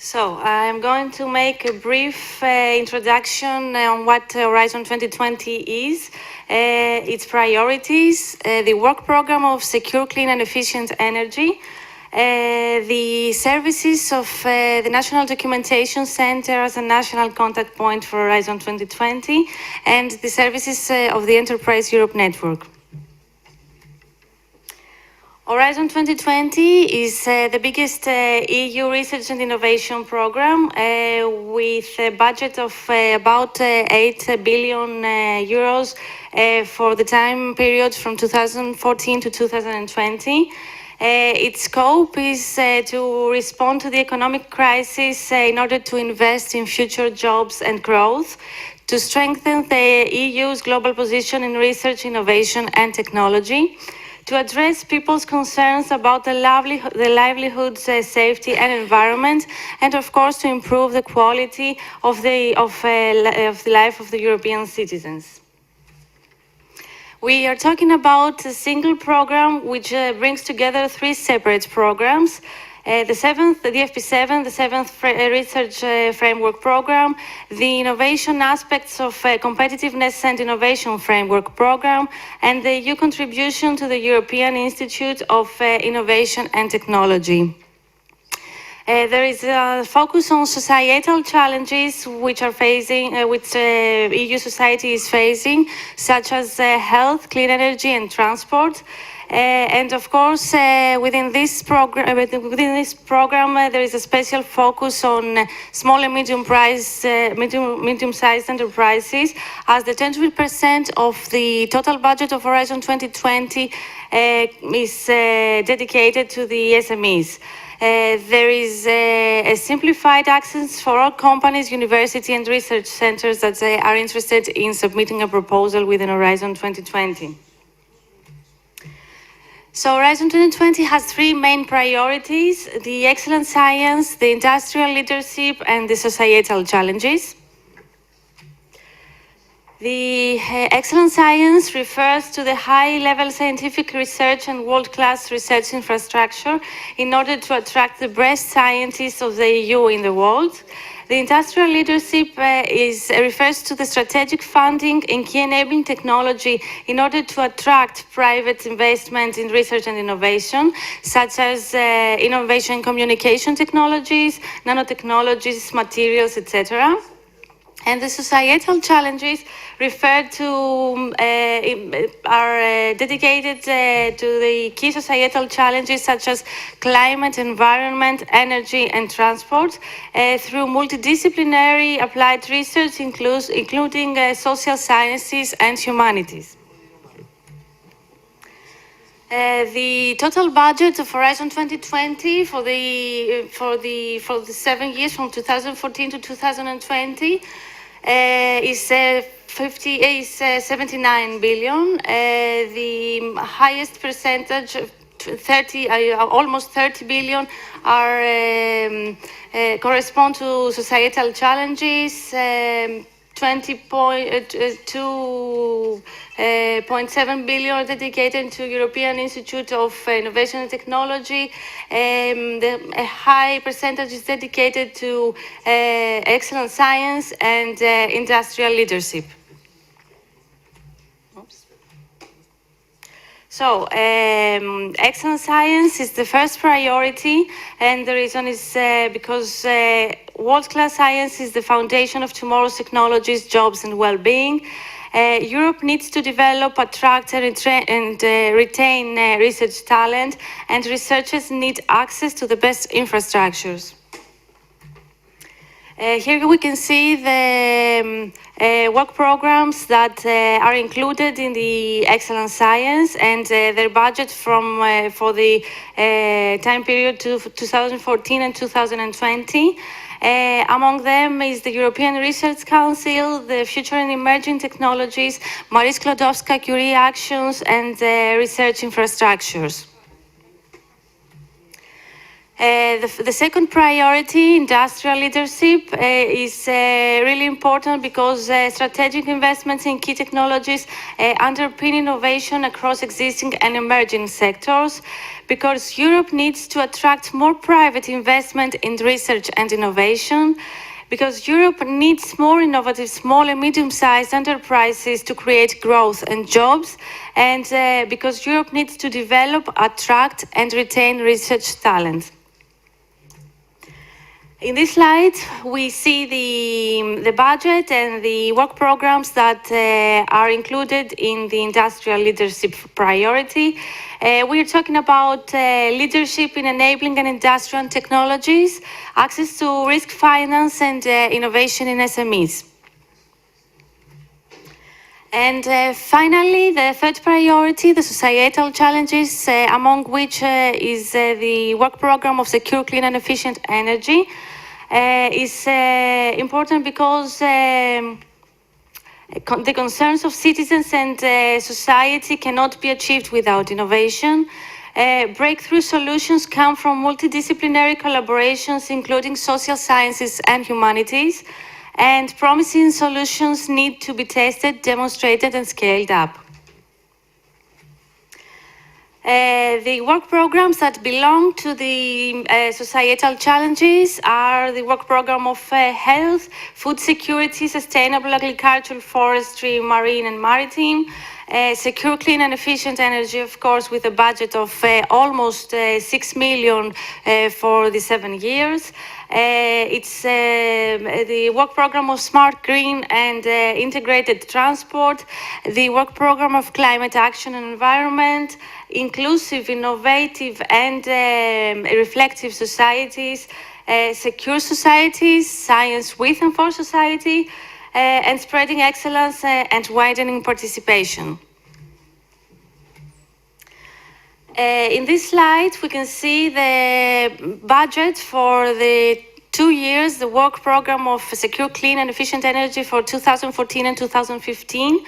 So I'm going to make a brief introduction on what Horizon 2020 is, its priorities, the work program of secure, clean and efficient energy, the services of the National Documentation Center as a national contact point for Horizon 2020, and the services of the Enterprise Europe Network. Horizon 2020 is the biggest EU research and innovation program with a budget of about 8 billion euros for the time period from 2014 to 2020. Its scope is to respond to the economic crisis in order to invest in future jobs and growth, to strengthen the EU's global position in research, innovation and technology, to address people's concerns about the livelihoods, safety and environment, and of course to improve the quality of the life of the European citizens. We are talking about a single program which brings together 3 separate programs. The FP7, the 7th Research Framework Program, the innovation aspects of Competitiveness and Innovation Framework Program, and the EU contribution to the European Institute of Innovation and Technology. There is a focus on societal challenges which EU society is facing, such as health, clean energy and transport. And of course, within this program, there is a special focus on small and medium-sized enterprises, as the 20% of the total budget of Horizon 2020 is dedicated to the SMEs. There is a simplified access for all companies, universities, and research centers that are interested in submitting a proposal within Horizon 2020. So Horizon 2020 has three main priorities: the excellent science, the industrial leadership, and the societal challenges. The excellent science refers to the high-level scientific research and world-class research infrastructure in order to attract the best scientists of the EU in the world. The industrial leadership refers to the strategic funding and key enabling technology in order to attract private investment in research and innovation, such as innovation in communication technologies, nanotechnologies, materials, etc. And the societal challenges referred to are dedicated to the key societal challenges such as climate, environment, energy, and transport through multidisciplinary applied research, including social sciences and humanities. The total budget of Horizon 2020 for the 7 years from 2014 to 2020 is 79 billion. The highest percentage, almost 30 billion, correspond to societal challenges. 20.7 billion dedicated to European Institute of Innovation and Technology. A high percentage is dedicated to excellent science and industrial leadership. So, excellent science is the first priority, and the reason is because world-class science is the foundation of tomorrow's technologies, jobs, and well-being. Europe needs to develop, attract, and retain research talent, and researchers need access to the best infrastructures. Here we can see the work programs that are included in the excellent science and their budget for the time period to 2014 and 2020. Among them is the European Research Council, the Future and Emerging Technologies, Marie Sklodowska-Curie actions, and research infrastructures. The second priority, industrial leadership, is really important because strategic investments in key technologies underpin innovation across existing and emerging sectors, because Europe needs to attract more private investment in research and innovation, because Europe needs more innovative small and medium-sized enterprises to create growth and jobs, and because Europe needs to develop, attract, and retain research talent. In this slide, we see the budget and the work programs that are included in the industrial leadership priority. We are talking about leadership in enabling and industrial technologies, access to risk finance, and innovation in SMEs. And finally, the third priority, the societal challenges, among which is the work program of secure, clean, and efficient energy. Is important because the concerns of citizens and society cannot be achieved without innovation. Breakthrough solutions come from multidisciplinary collaborations, including social sciences and humanities, and promising solutions need to be tested, demonstrated, and scaled up. The work programs that belong to the societal challenges are the work program of health, food security, sustainable agriculture, forestry, marine and maritime, secure, clean and efficient energy, of course, with a budget of almost 6 million for the 7 years. It's the work program of smart, green and integrated transport, the work program of climate action and environment, inclusive, innovative and reflective societies, secure societies, science with and for society, and spreading excellence and widening participation. In this slide, we can see the budget for the 2 years, the work program of secure, clean and efficient energy for 2014 and 2015.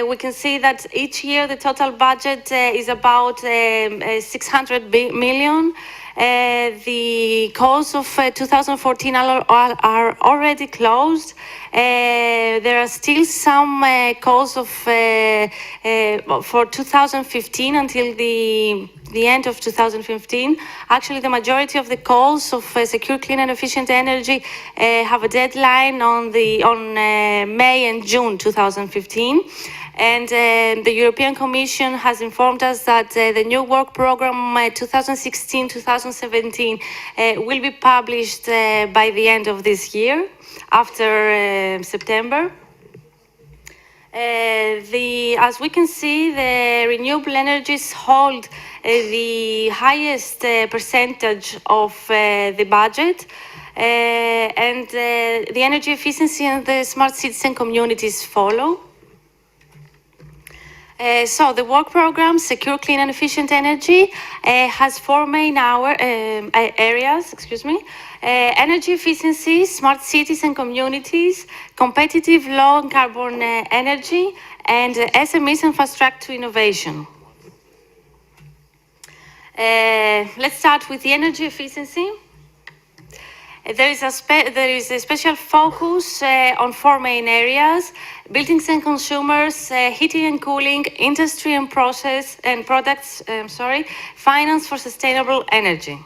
We can see that each year the total budget is about 600 million. The calls of 2014 are already closed. There are still some calls of for 2015 until the end of 2015. Actually, the majority of the calls of secure, clean and efficient energy have a deadline on May and June 2015. And the European Commission has informed us that the new work program 2016-2017 will be published by the end of this year, after September. As we can see, the renewable energies hold the highest percentage of the budget, and the energy efficiency and the smart cities and communities follow. So the work program, Secure, Clean and Efficient Energy, has 4 main areas, energy efficiency, smart cities and communities, competitive low and carbon energy, and SMEs infrastructure innovation. Let's start with the energy efficiency. There is a special focus on 4 main areas: buildings and consumers, heating and cooling, industry and process and products, finance for sustainable energy.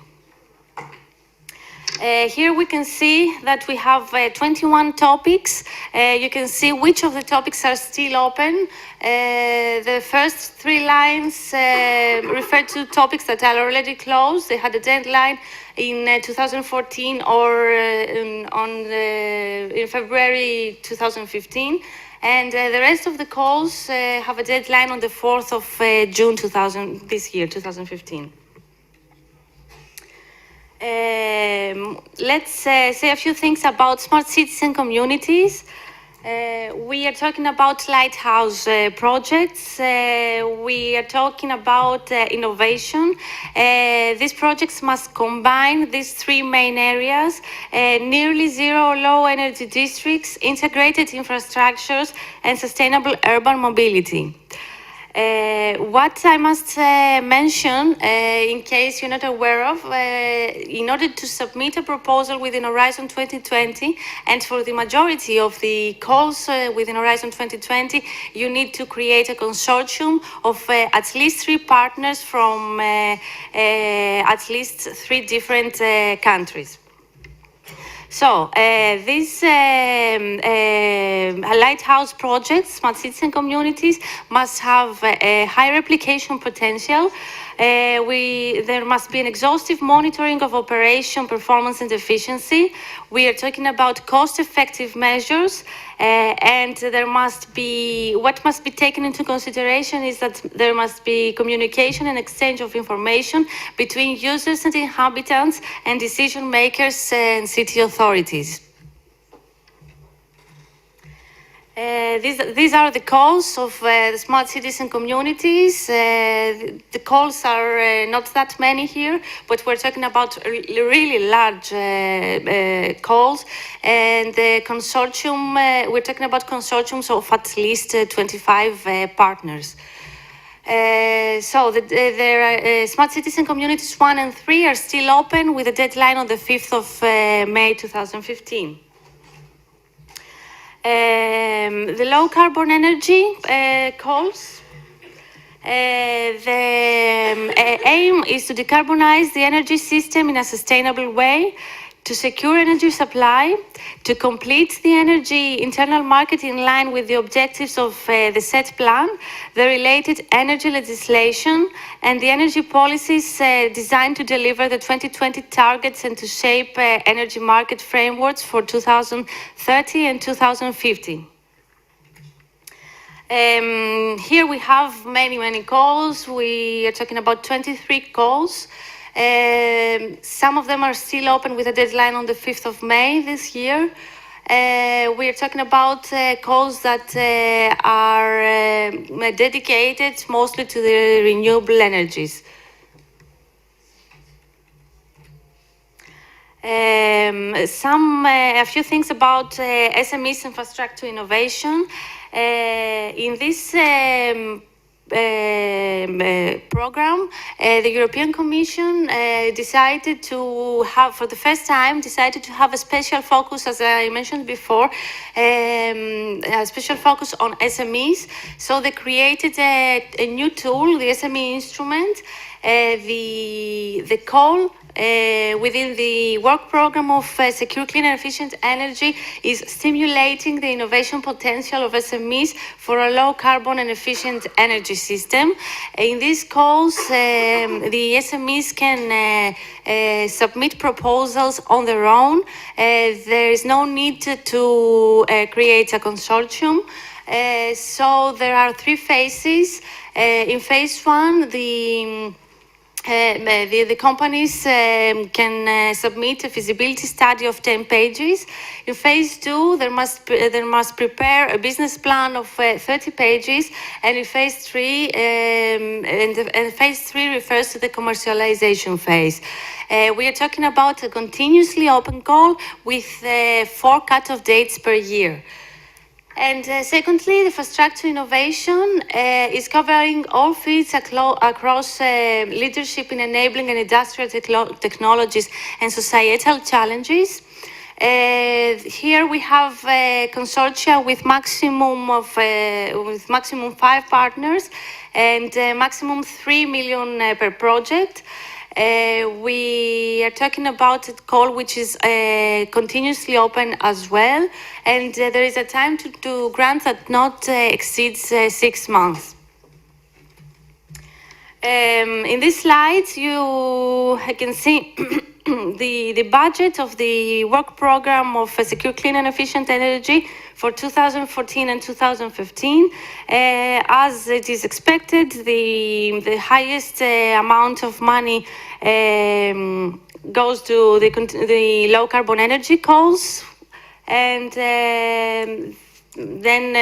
Here we can see that we have 21 topics. You can see which of the topics are still open. The first 3 lines refer to topics that are already closed. They had a deadline in 2014 or in February 2015. And the rest of the calls have a deadline on the 4th of June 2015. Let's say a few things about smart cities and communities. We are talking about lighthouse projects. We are talking about innovation. These projects must combine these 3 main areas: nearly zero low energy districts, integrated infrastructures, and sustainable urban mobility. What I must mention, in case you're not aware of, in order to submit a proposal within Horizon 2020, and for the majority of the calls within Horizon 2020, you need to create a consortium of at least 3 partners from at least 3 different countries. So these lighthouse projects, smart cities and communities, must have a high replication potential. There must be an exhaustive monitoring of operation, performance and efficiency. We are talking about cost-effective measures, and what must be taken into consideration is that there must be communication and exchange of information between users and inhabitants and decision makers and city authorities. These are the calls of the smart cities and communities. The calls are not that many here, but we're talking about really large calls. And the consortium, we're talking about consortiums of at least 25 partners. So there are smart cities and communities 1 and 3 are still open with a deadline on the 5th of May 2015. The low carbon energy calls. The aim is to decarbonize the energy system in a sustainable way, to secure energy supply, to complete the energy internal market in line with the objectives of the set plan, the related energy legislation, and the energy policies designed to deliver the 2020 targets and to shape energy market frameworks for 2030 and 2050. Here we have many calls. We are talking about 23 calls. Some of them are still open with a deadline on the 5th of May this year. we are talking about coals that are dedicated mostly to the renewable energies. A few things about SMEs infrastructure innovation. In this program, the European Commission decided to have, for the first time, decided to have a special focus, as I mentioned before, a special focus on SMEs. So they created a new tool, the SME instrument, the call within the work program of secure, clean and efficient energy is stimulating the innovation potential of SMEs for a low carbon and efficient energy system. In these calls, the SMEs can submit proposals on their own. There is no need to create a consortium. So there are three phases. In phase one, the companies can submit a feasibility study of 10 pages. In phase two, they must prepare a business plan of 30 pages, and in phase three, and phase three refers to the commercialization phase. We are talking about a continuously open call with 4 cut-off dates per year. And secondly, the infrastructure innovation is covering all fields across leadership in enabling and industrial technologies and societal challenges. Here we have consortia with maximum 5 partners and maximum 3 million per project. We are talking about a call which is continuously open as well, and there is a time to grant that not exceeds 6 months. In this slide, you can see the budget of the work program of secure, clean and efficient energy for 2014 and 2015. As it is expected, the highest amount of money goes to the low carbon energy calls, and then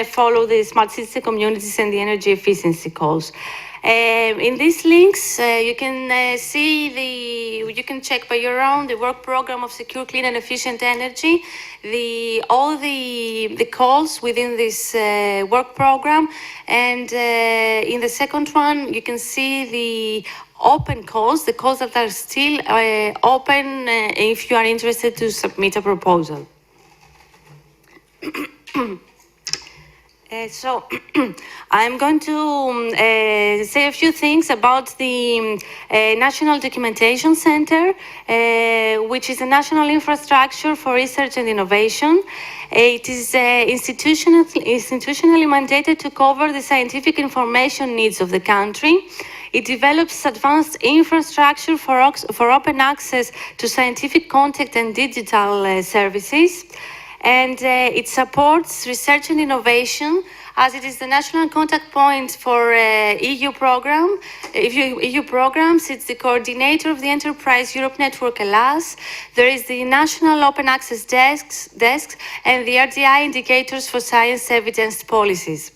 follow the smart city communities and the energy efficiency calls. In these links, you can you can check by your own the work program of secure, clean and efficient energy, all the calls within this work program, and in the second one, you can see the open calls, the calls that are still open if you are interested to submit a proposal. So I'm going to say a few things about the National Documentation Center, which is a national infrastructure for research and innovation. It is institutionally mandated to cover the scientific information needs of the country. It develops advanced infrastructure for open access to scientific content and digital services. And it supports research and innovation, as it is the national contact point for EU programs. It's the coordinator of the Enterprise Europe Network, ELAS. There is the National Open Access desks and the RDI indicators for science evidence policies.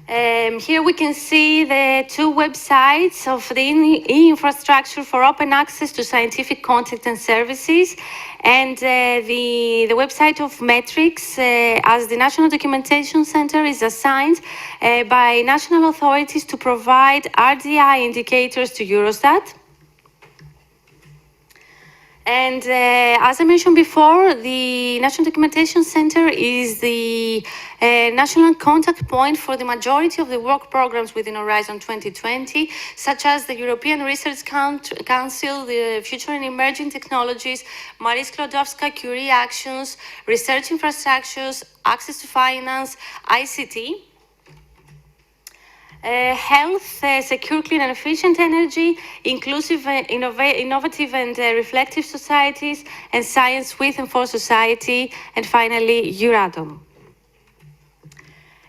Here we can see the 2 websites of the infrastructure for open access to scientific content and services, and the website of metrics, as the National Documentation Center is assigned by national authorities to provide RDI indicators to Eurostat. And as I mentioned before, the National Documentation Center is the national contact point for the majority of the work programs within Horizon 2020, such as the European Research Council, the Future and Emerging Technologies, Marie Sklodowska-Curie actions, research infrastructures, access to finance, ICT. Health, secure, clean and efficient energy, inclusive, innovative and reflective societies, and science with and for society, and finally, Euratom.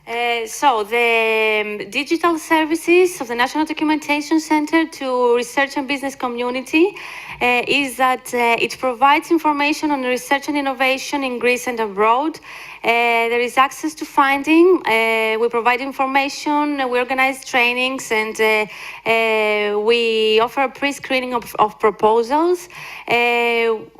So the digital services of the National Documentation Center to research and business community is that it provides information on research and innovation in Greece and abroad. There is access to funding. We provide information, we organize trainings, and we offer a pre-screening of proposals.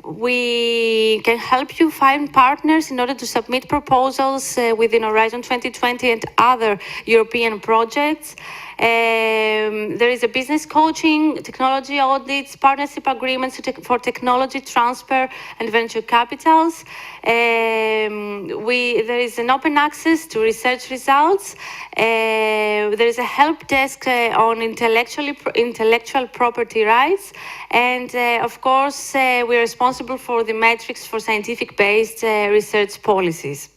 We can help you find partners in order to submit proposals within Horizon 2020 and other European projects. There is a business coaching, technology audits, partnership agreements for technology transfer and venture capitals. There is an open access to research results. There is a help desk on intellectual property rights. And of course, we are responsible for the metrics for scientific-based research policies.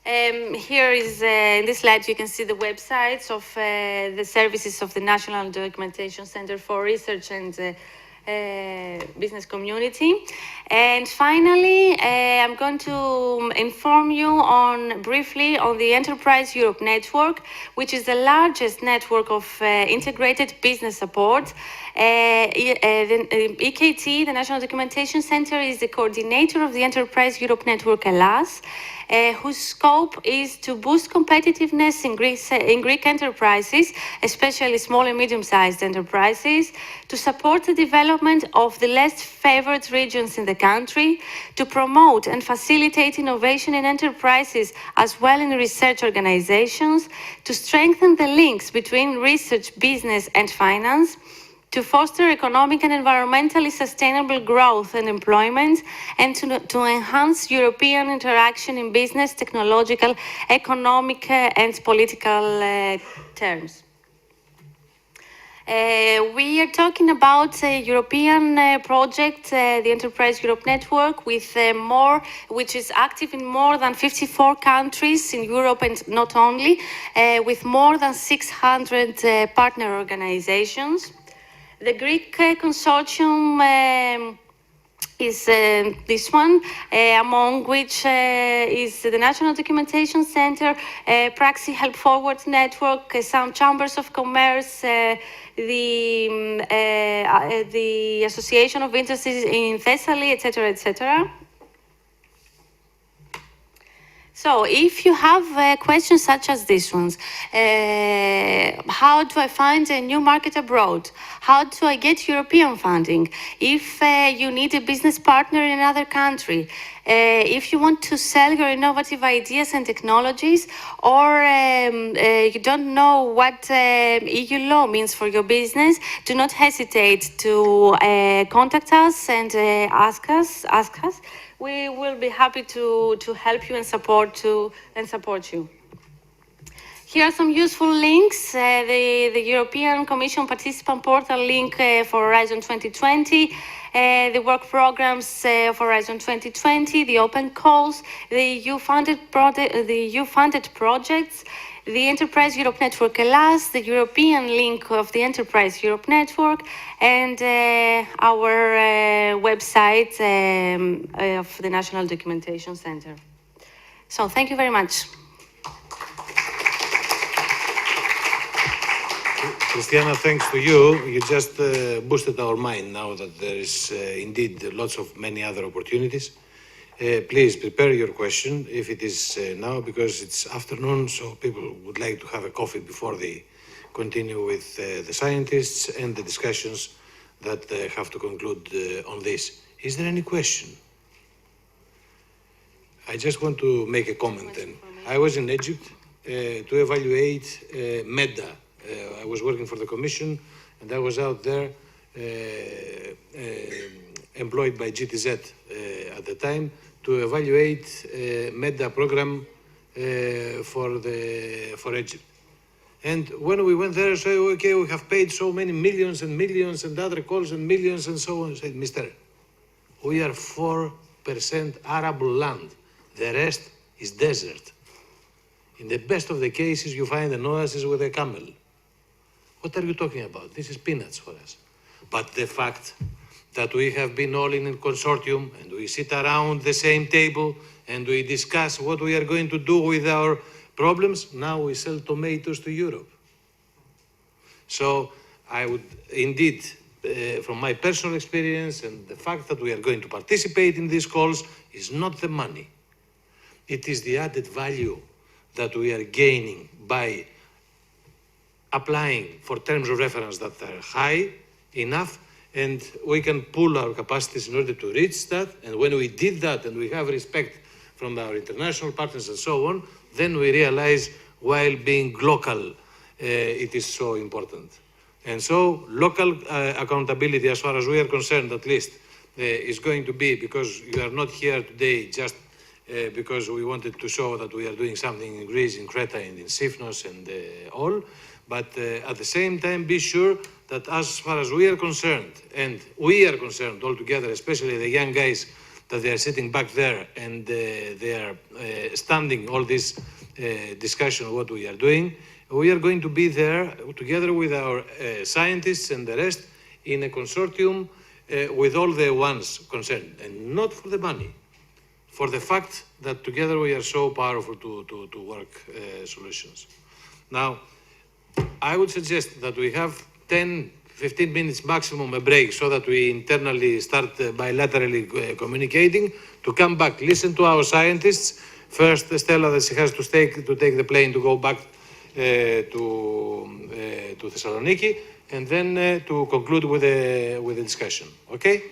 Here is, in this slide, you can see the websites of the services of the National Documentation Center for Research and Business Community. And finally, I'm going to inform you briefly on the Enterprise Europe Network, which is the largest network of integrated business support. EKT, the National Documentation Center, is the coordinator of the Enterprise Europe Network ELAS, whose scope is to boost competitiveness in Greek enterprises, especially small and medium-sized enterprises, to support the development of the less favored regions in the country, to promote and facilitate innovation in enterprises as well in research organizations, to strengthen the links between research, business, and finance, to foster economic and environmentally sustainable growth and employment, and to enhance European interaction in business, technological, economic, and political terms. We are talking about a European project, the Enterprise Europe Network, which is active in more than 54 countries in Europe and not only, with more than 600 partner organizations. The Greek consortium is this one, among which is the National Documentation Center, Praxi Help Forward Network, some chambers of commerce, the Association of Industries in Thessaly, etc., etc. So if you have questions such as these ones, how do I find a new market abroad? How do I get European funding? If you need a business partner in another country, if you want to sell your innovative ideas and technologies, or you don't know what EU law means for your business, do not hesitate to contact us and ask us. We will be happy to help you and support you. Here are some useful links. The European Commission Participant Portal link for Horizon 2020, the work programs of Horizon 2020, the open calls, the EU-funded projects, the Enterprise Europe Network ELAS, the European link of the Enterprise Europe Network, and our website of the National Documentation Center. So thank you very much. Christiana, thanks to you. You just boosted our mind now that there is indeed lots of many other opportunities. Please prepare your question if it is now, because it's afternoon, so people would like to have a coffee before they continue with the scientists and the discussions that have to conclude on this. Is there any question? I just want to make a comment then. I was in Egypt to evaluate MEDA. I was working for the Commission, and I was out there employed by GTZ at the time to evaluate MEDA program for Egypt. And when we went there, I said, okay, we have paid so many millions and millions and other calls and millions and so on. I said, Mister, we are 4% arable land. The rest is desert. In the best of the cases, you find an oasis with a camel. What are you talking about? This is peanuts for us. But the fact that we have been all in a consortium and we sit around the same table and we discuss what we are going to do with our problems. Now we sell tomatoes to Europe. So I would indeed, from my personal experience and the fact that we are going to participate in these calls, is not the money. It is the added value that we are gaining by applying for terms of reference that are high enough, and we can pool our capacities in order to reach that. And when we did that and we have respect from our international partners and so on, then we realize while being local, it is so important. And so local accountability, as far as we are concerned at least, is going to be, because you are not here today just because we wanted to show that we are doing something in Greece, in Creta and in Sifnos and all, but at the same time be sure that as far as we are concerned, and we are concerned altogether, especially the young guys that they are sitting back there and they are standing all this discussion of what we are doing, we are going to be there together with our scientists and the rest in a consortium with all the ones concerned, and not for the money, for the fact that together we are so powerful to work solutions. Now, I would suggest that we have 10-15 minutes maximum a break so that we internally start bilaterally communicating, to come back, listen to our scientists. First, Stella, that she has to take the plane to go back to Thessaloniki, and then to conclude with the discussion. Okay?